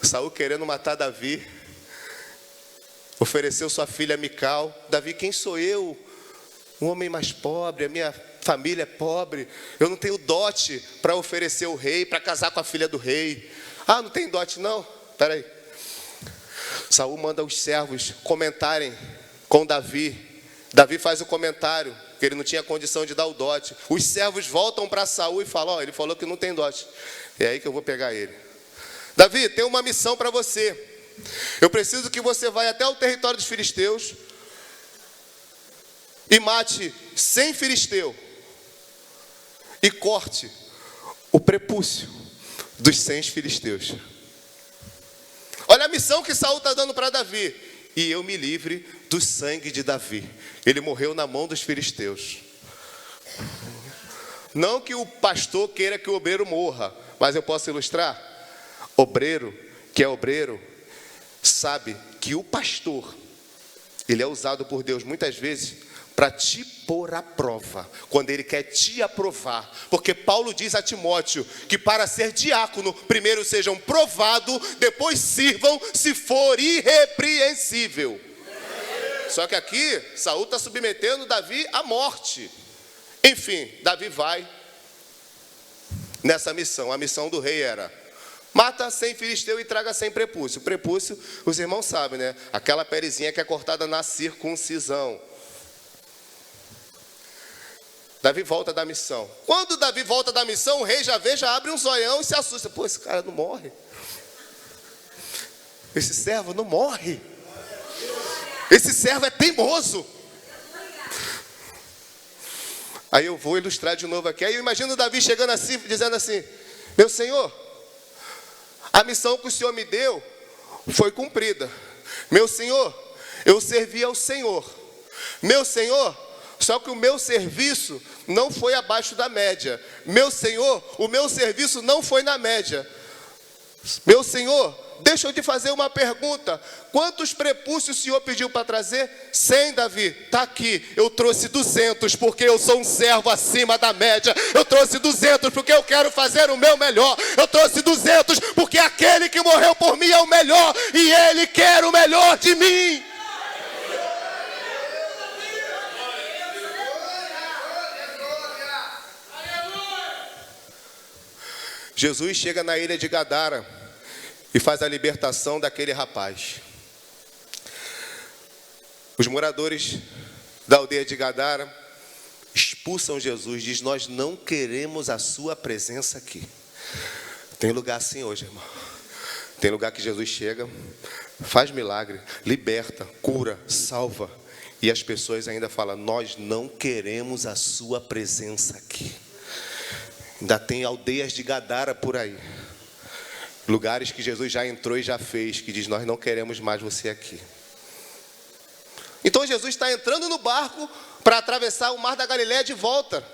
Saul querendo matar Davi, ofereceu sua filha Mical. Davi: quem sou eu? Um homem mais pobre, a minha família é pobre, eu não tenho dote para oferecer ao rei, para casar com a filha do rei. Ah, não tem dote não? Espera aí. Saul manda os servos comentarem com Davi. Davi faz o comentário, que ele não tinha condição de dar o dote. Os servos voltam para Saul e falam: ele falou que não tem dote. É aí que eu vou pegar ele. Davi, tem uma missão para você. Eu preciso que você vá até o território dos filisteus e mate 100 filisteus e corte o prepúcio dos 100 filisteus. Olha a missão que Saul está dando para Davi: e eu me livre do sangue de Davi. Ele morreu na mão dos filisteus. Não que o pastor queira que o obreiro morra, mas eu posso ilustrar. Obreiro, que é obreiro, sabe que o pastor, ele é usado por Deus muitas vezes para te pôr à prova, quando ele quer te aprovar. Porque Paulo diz a Timóteo que para ser diácono, primeiro sejam provados, depois sirvam se for irrepreensível. Só que aqui, Saul está submetendo Davi à morte. Enfim, Davi vai nessa missão. A missão do rei era: mata 100 filisteus e traga 100 prepúcio. Prepúcio, os irmãos sabem, né? Aquela pelezinha que é cortada na circuncisão. Davi volta da missão. Quando Davi volta da missão, o rei já vê, já abre um zoião e se assusta. Pô, esse cara não morre. Esse servo não morre. Esse servo é teimoso. Aí eu vou ilustrar de novo aqui. Aí eu imagino Davi chegando assim, dizendo assim: meu senhor, a missão que o Senhor me deu foi cumprida. Meu senhor, eu servi ao Senhor. Meu senhor, Só que o meu serviço não foi abaixo da média. Meu Senhor, o meu serviço não foi na média. Meu Senhor, deixa eu te fazer uma pergunta. Quantos prepúcios o Senhor pediu para trazer? 100, Davi. Está aqui. Eu trouxe 200 porque eu sou um servo acima da média. Eu trouxe 200 porque eu quero fazer o meu melhor. Eu trouxe 200 porque aquele que morreu por mim é o melhor. E Ele quer o melhor de mim. Jesus chega na ilha de Gadara e faz a libertação daquele rapaz. Os moradores da aldeia de Gadara expulsam Jesus, diz: nós não queremos a sua presença aqui. Tem lugar assim hoje, irmão. Tem lugar que Jesus chega, faz milagre, liberta, cura, salva, e as pessoas ainda falam: nós não queremos a sua presença aqui. Ainda tem aldeias de Gadara por aí, lugares que Jesus já entrou e já fez, que diz: nós não queremos mais você aqui. Então Jesus está entrando no barco para atravessar o mar da Galileia de volta.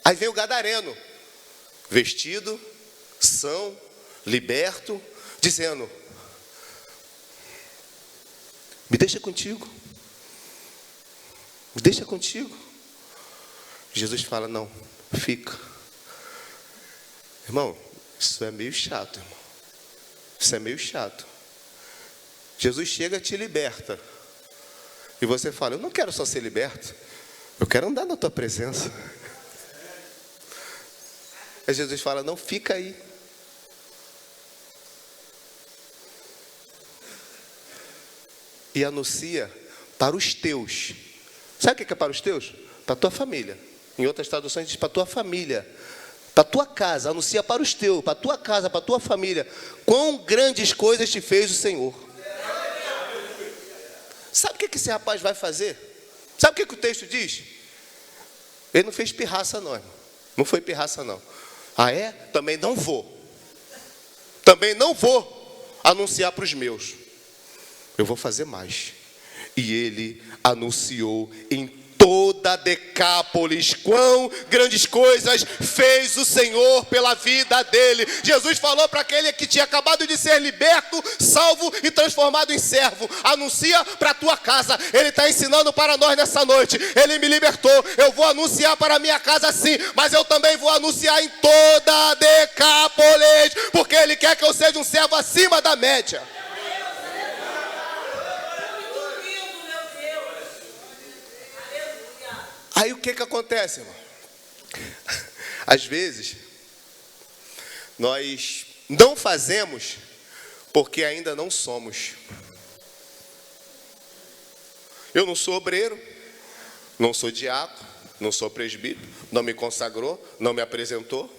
Aí vem o gadareno, vestido, são, liberto, dizendo: me deixa contigo, me deixa contigo. Jesus fala: não, fica. Irmão, isso é meio chato, irmão. Isso é meio chato. Jesus chega e te liberta. E você fala: eu não quero só ser liberto, eu quero andar na tua presença. Aí Jesus fala: não, fica aí. E anuncia para os teus. Sabe o que é para os teus? Para a tua família. Em outras traduções diz: para a tua família, para a tua casa. Anuncia para os teus, para a tua casa, para a tua família, quão grandes coisas te fez o Senhor. Sabe o que esse rapaz vai fazer? Sabe o que o texto diz? Ele não fez pirraça não, irmão. Não foi pirraça não. Ah é? Também não vou. Também não vou anunciar para os meus. Eu vou fazer mais. E ele anunciou em toda Decápolis quão grandes coisas fez o Senhor pela vida dele. Jesus falou para aquele que tinha acabado de ser liberto, salvo e transformado em servo: anuncia para a tua casa. Ele está ensinando para nós nessa noite. Ele me libertou, eu vou anunciar para a minha casa sim, mas eu também vou anunciar em toda Decápolis, porque Ele quer que eu seja um servo acima da média. Aí o que acontece, irmão? Às vezes, nós não fazemos porque ainda não somos. Eu não sou obreiro, não sou diácono, não sou presbítero, não me consagrou, não me apresentou.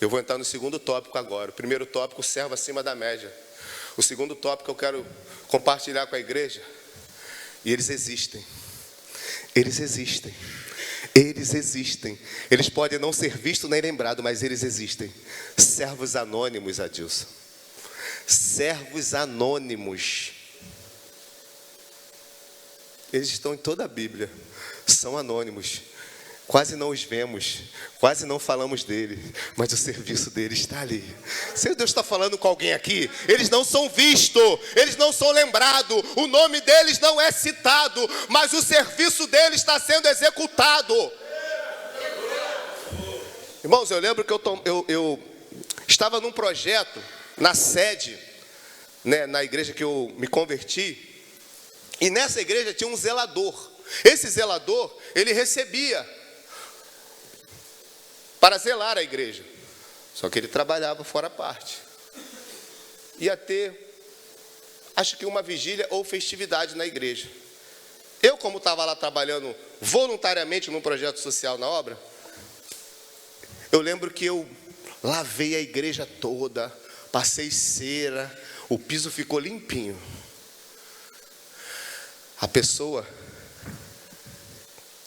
Eu vou entrar no segundo tópico agora. O primeiro tópico: servo acima da média. O segundo tópico eu quero compartilhar com a igreja. E eles existem. Eles existem. Eles existem. Eles podem não ser vistos nem lembrados, mas eles existem. Servos anônimos, Adilson. Servos anônimos. Eles estão em toda a Bíblia. São anônimos. Quase não os vemos, quase não falamos dele, mas o serviço dele está ali. Se Deus está falando com alguém aqui, eles não são vistos, eles não são lembrados, o nome deles não é citado, mas o serviço deles está sendo executado. Irmãos, eu lembro que eu estava num projeto na sede, né, na igreja que eu me converti, e nessa igreja tinha um zelador. Esse zelador, ele recebia para zelar a igreja. Só que ele trabalhava fora a parte. Ia ter, acho que uma vigília ou festividade na igreja. Eu, como estava lá trabalhando voluntariamente num projeto social na obra, eu lembro que eu lavei a igreja toda, passei cera, o piso ficou limpinho. A pessoa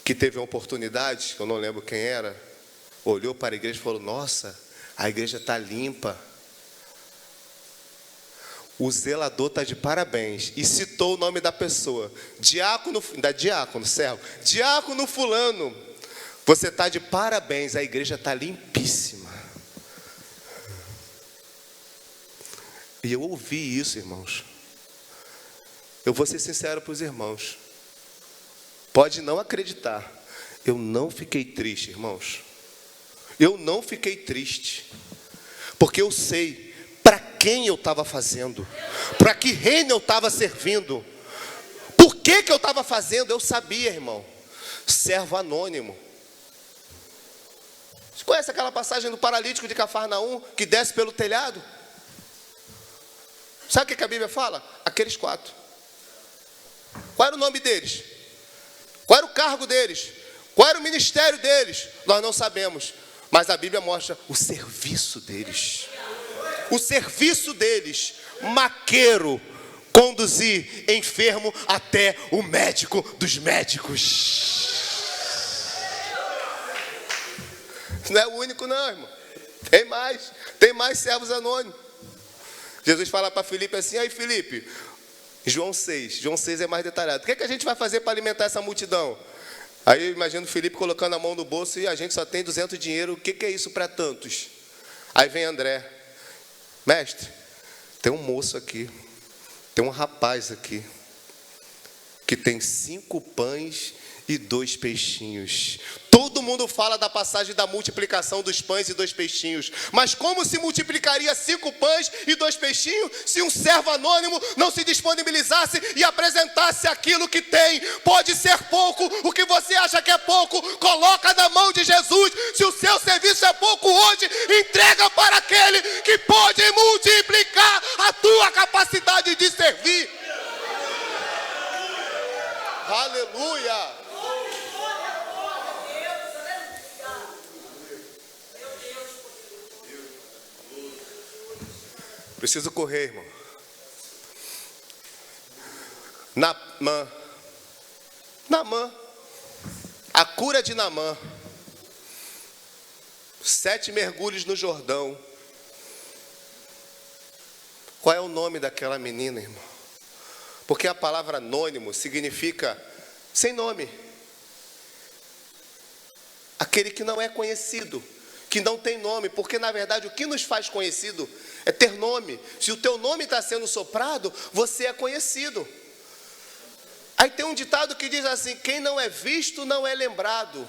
que teve uma oportunidade, eu não lembro quem era, olhou para a igreja e falou: nossa, a igreja está limpa. o zelador está de parabéns. E citou o nome da pessoa. Diácono fulano, você está de parabéns, a igreja está limpíssima. E eu ouvi isso, irmãos. Eu vou ser sincero para os irmãos. Pode não acreditar. Eu não fiquei triste, irmãos. Eu não fiquei triste. Porque eu sei para quem eu estava fazendo. Para que reino eu estava servindo. Por que eu estava fazendo? Eu sabia, irmão. Servo anônimo. Você conhece aquela passagem do paralítico de Cafarnaum que desce pelo telhado? Sabe o que a Bíblia fala? Aqueles 4. Qual era o nome deles? Qual era o cargo deles? Qual era o ministério deles? Nós não sabemos. Mas a Bíblia mostra o serviço deles. O serviço deles. Maqueiro, conduzir enfermo até o médico dos médicos. Não é o único não, irmão. Tem mais servos anônimos. Jesus fala para Filipe assim: aí Filipe, João 6 é mais detalhado. O que a gente vai fazer para alimentar essa multidão? Aí eu imagino Filipe colocando a mão no bolso e a gente só tem 200 de dinheiro. O que é isso para tantos? Aí vem André: mestre, tem um moço aqui, tem um rapaz aqui, que tem 5 pães e 2 peixinhos. Todo mundo fala da passagem da multiplicação dos pães e 2 peixinhos. Mas como se multiplicaria 5 pães e 2 peixinhos se um servo anônimo não se disponibilizasse e apresentasse aquilo que tem? Pode ser pouco, o que você acha que é pouco, coloca na mão de Jesus. Se o seu serviço é pouco hoje, entrega para aquele que pode multiplicar a tua capacidade de servir. Aleluia! Preciso correr, irmão. Naamã. A cura de Naamã. 7 mergulhos no Jordão. Qual é o nome daquela menina, irmão? Porque a palavra anônimo significa sem nome. Aquele que não é conhecido, que não tem nome, porque na verdade o que nos faz conhecido é ter nome. Se o teu nome está sendo soprado, você é conhecido. Aí tem um ditado que diz assim: quem não é visto não é lembrado.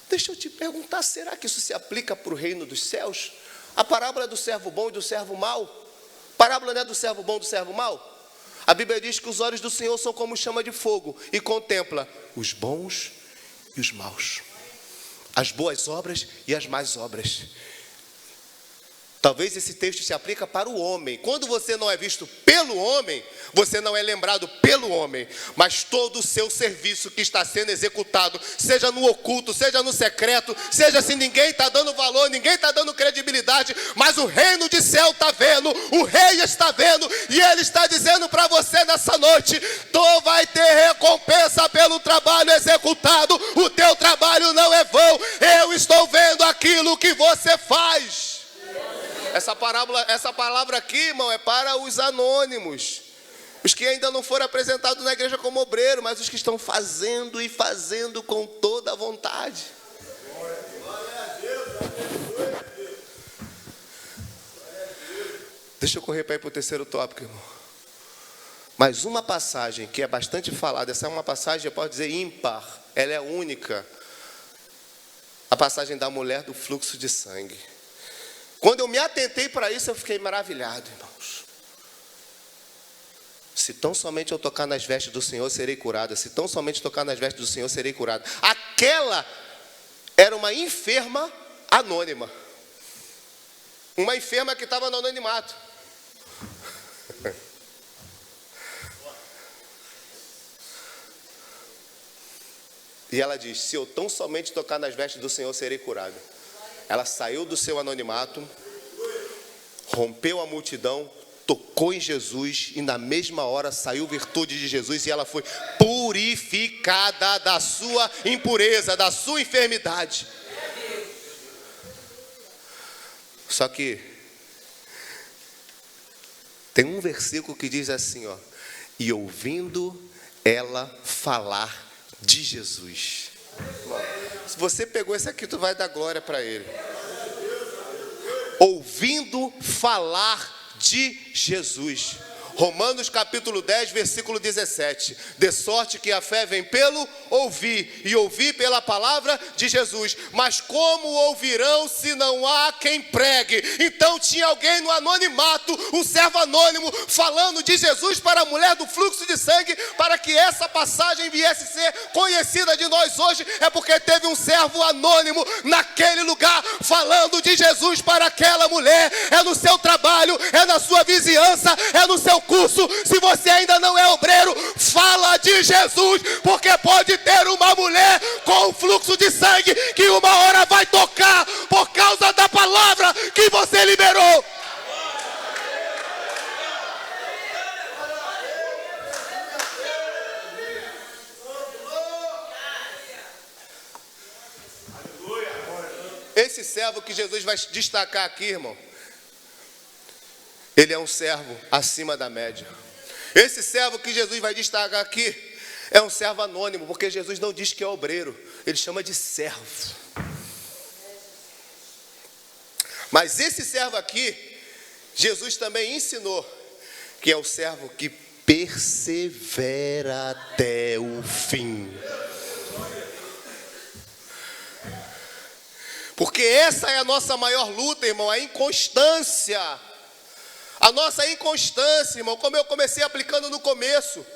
Deixa eu te perguntar, será que isso se aplica para o reino dos céus? A parábola do servo bom e do servo mau? A parábola não é do servo bom e do servo mau? A Bíblia diz que os olhos do Senhor são como chama de fogo e contempla os bons e os maus, as boas obras e as más obras. Talvez esse texto se aplica para o homem. Quando você não é visto pelo homem, você não é lembrado pelo homem. Mas todo o seu serviço que está sendo executado, seja no oculto, seja no secreto, seja se ninguém está dando valor, ninguém está dando credibilidade, mas o reino de céu está vendo, o rei está vendo, e ele está dizendo para você nessa noite: tu vai ter recompensa pelo trabalho executado, o teu trabalho não é vão, eu estou vendo aquilo que você faz. Essa palavra aqui, irmão, é para os anônimos. Os que ainda não foram apresentados na igreja como obreiro, mas os que estão fazendo e fazendo com toda a vontade. Deixa eu correr para ir para o terceiro tópico, irmão. Mas uma passagem que é bastante falada, essa é uma passagem, eu posso dizer, ímpar. Ela é única. A passagem da mulher do fluxo de sangue. Quando eu me atentei para isso, eu fiquei maravilhado, irmãos. Se tão somente eu tocar nas vestes do Senhor, serei curada. Se tão somente tocar nas vestes do Senhor, serei curada. Aquela era uma enferma anônima. Uma enferma que estava no anonimato. E ela diz: se eu tão somente tocar nas vestes do Senhor, serei curada. Ela saiu do seu anonimato, rompeu a multidão, tocou em Jesus e na mesma hora saiu virtude de Jesus e ela foi purificada da sua impureza, da sua enfermidade. Só que Tem um versículo que diz assim, ó: e ouvindo ela falar de Jesus. Se você pegou esse aqui, tu vai dar glória para ele. Ouvindo falar de Jesus. Romanos capítulo 10, versículo 17. De sorte que a fé vem pelo ouvir, e ouvir pela palavra de Jesus. Mas como ouvirão se não há quem pregue? Então tinha alguém no anonimato, um servo anônimo, falando de Jesus para a mulher do fluxo de sangue. Para que essa passagem viesse ser conhecida de nós hoje, é porque teve um servo anônimo naquele lugar, falando de Jesus para aquela mulher. É no seu trabalho, é na sua vizinhança, é no seu curso. Se você ainda não é obreiro, fala de Jesus, porque pode ter uma mulher com fluxo de sangue que uma hora vai tocar por causa da palavra que você liberou. Esse servo que Jesus vai destacar aqui, irmão, ele é um servo acima da média. Esse servo que Jesus vai destacar aqui é um servo anônimo, porque Jesus não diz que é obreiro, ele chama de servo. Mas esse servo aqui, Jesus também ensinou que é o servo que persevera até o fim. Porque essa é a nossa maior luta, irmão, a inconstância. A nossa inconstância, irmão, como eu comecei aplicando no começo,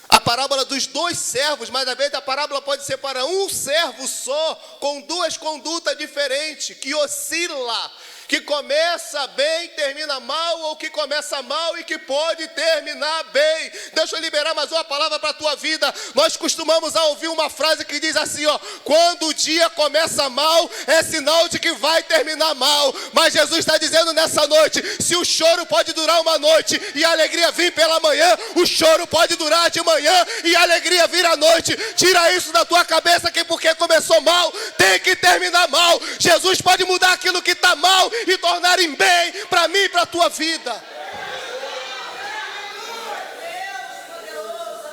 a parábola dos dois servos, mas às vezes a parábola pode ser para um servo só, com duas condutas diferentes, que oscila, que começa bem, termina mal, ou que começa mal e que pode terminar bem. Deixa eu liberar mais uma palavra para a tua vida. Nós costumamos ouvir uma frase que diz assim, ó: quando o dia começa mal, é sinal de que vai terminar mal. Mas Jesus está dizendo nessa noite, se o choro pode durar uma noite e a alegria vir pela manhã, o choro pode durar de manhã e a alegria vir à noite. Tira isso da tua cabeça, que porque começou mal, tem que terminar mal. Jesus pode mudar aquilo que está mal e tornar em bem para mim e para a tua vida.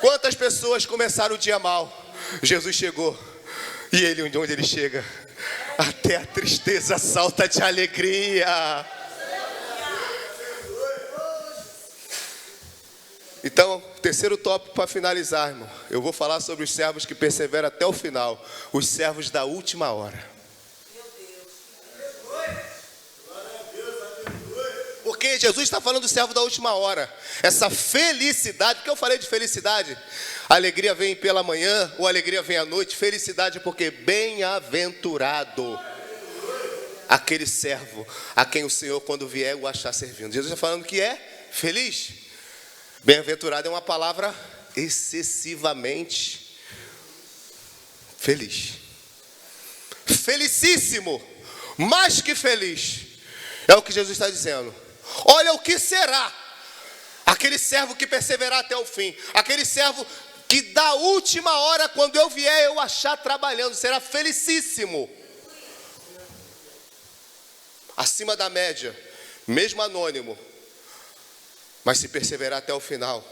Quantas pessoas começaram o dia mal? Jesus chegou, e ele, onde ele chega, até a tristeza salta de alegria. Então, terceiro tópico para finalizar, irmão. Eu vou falar sobre os servos que perseveram até o final. Os servos da última hora. Porque Jesus está falando do servo da última hora. Essa felicidade, porque eu falei de felicidade. A alegria vem pela manhã, ou a alegria vem à noite. Felicidade porque bem-aventurado aquele servo a quem o Senhor, quando vier, o achar servindo. Jesus está falando que é feliz. Bem-aventurado é uma palavra excessivamente feliz. Felicíssimo, mais que feliz. É o que Jesus está dizendo. Olha o que será aquele servo que perseverar até o fim. Aquele servo que da última hora, quando eu vier, eu achar trabalhando. Será felicíssimo. Acima da média, mesmo anônimo. Mas se perseverar até o final,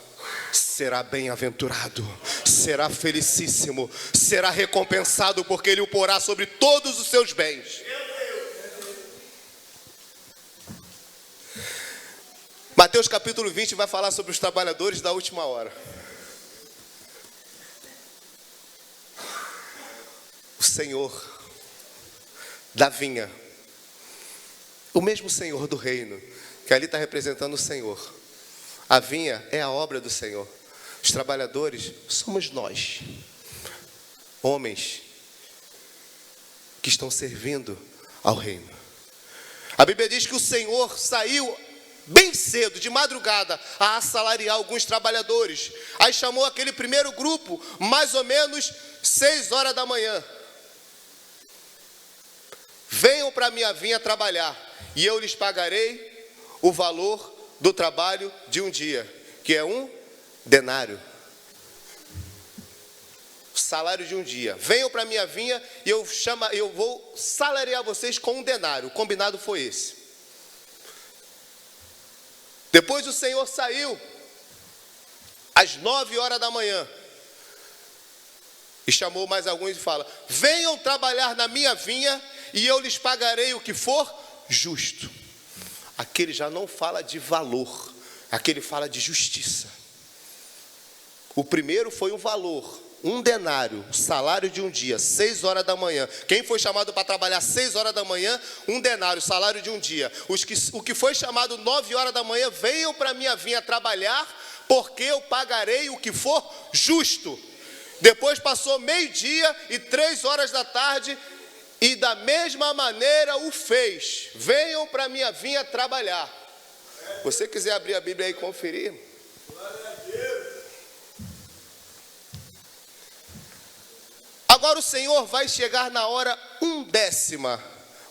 será bem-aventurado, será felicíssimo, será recompensado, porque ele o porá sobre todos os seus bens. Mateus capítulo 20 vai falar sobre os trabalhadores da última hora. O Senhor da vinha, o mesmo Senhor do reino, que ali está representando o Senhor. A vinha é a obra do Senhor. Os trabalhadores somos nós, homens que estão servindo ao reino. A Bíblia diz que o Senhor saiu bem cedo, de madrugada, a assalariar alguns trabalhadores. Aí chamou aquele primeiro grupo, mais ou menos 6 horas da manhã. Venham para a minha vinha trabalhar, e eu lhes pagarei o valor do trabalho de um dia, que é 1 denário. Salário de um dia. Venham para a minha vinha e eu vou salariar vocês com 1 denário. O combinado foi esse. Depois o Senhor saiu às 9h da manhã e chamou mais alguns e fala: venham trabalhar na minha vinha e eu lhes pagarei o que for justo. Aqui ele já não fala de valor, aqui ele fala de justiça. O primeiro foi o valor, 1 denário, o salário de um dia, 6h da manhã. Quem foi chamado para trabalhar 6h da manhã, 1 denário, salário de um dia. O que foi chamado 9h da manhã, venham para a minha vinha trabalhar, porque eu pagarei o que for justo. Depois passou 12h e 3h da tarde, e da mesma maneira o fez. Venham para a minha vinha trabalhar. Você quiser abrir a Bíblia aí e conferir. Agora o Senhor vai chegar na hora 1/10,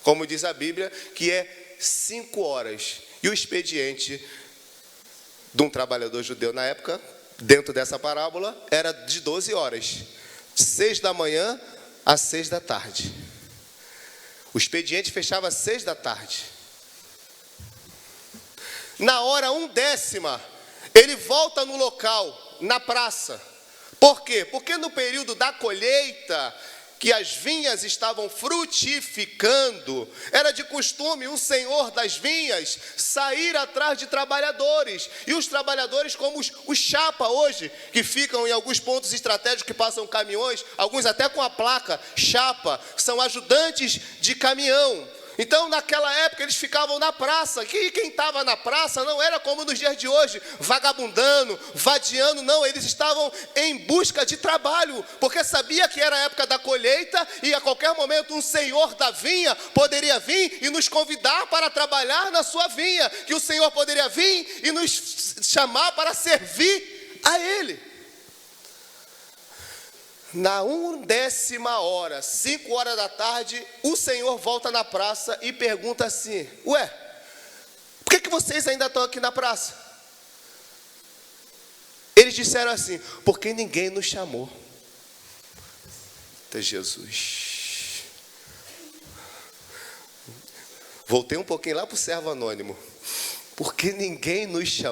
como diz a Bíblia, que é 5h. E o expediente de um trabalhador judeu na época, dentro dessa parábola, era de 12 horas. 6 da manhã a 6 da tarde. O expediente fechava às 6 da tarde. Na hora 1/10, ele volta no local, na praça. Por quê? Porque no período da colheita, que as vinhas estavam frutificando, era de costume o senhor das vinhas sair atrás de trabalhadores. E os trabalhadores, como os chapa hoje, que ficam em alguns pontos estratégicos que passam caminhões, alguns até com a placa chapa, são ajudantes de caminhão. Então, naquela época, eles ficavam na praça. E quem estava na praça não era como nos dias de hoje, vagabundando, vadiando, não. Eles estavam em busca de trabalho, porque sabia que era a época da colheita e a qualquer momento um senhor da vinha poderia vir e nos convidar para trabalhar na sua vinha. Que o Senhor poderia vir e nos chamar para servir a Ele. Na 1/10, 5h da tarde, o Senhor volta na praça e pergunta assim: ué, por que vocês ainda estão aqui na praça? Eles disseram assim: porque ninguém nos chamou. Eita Jesus. Voltei um pouquinho lá para o servo anônimo. Porque ninguém nos chamou.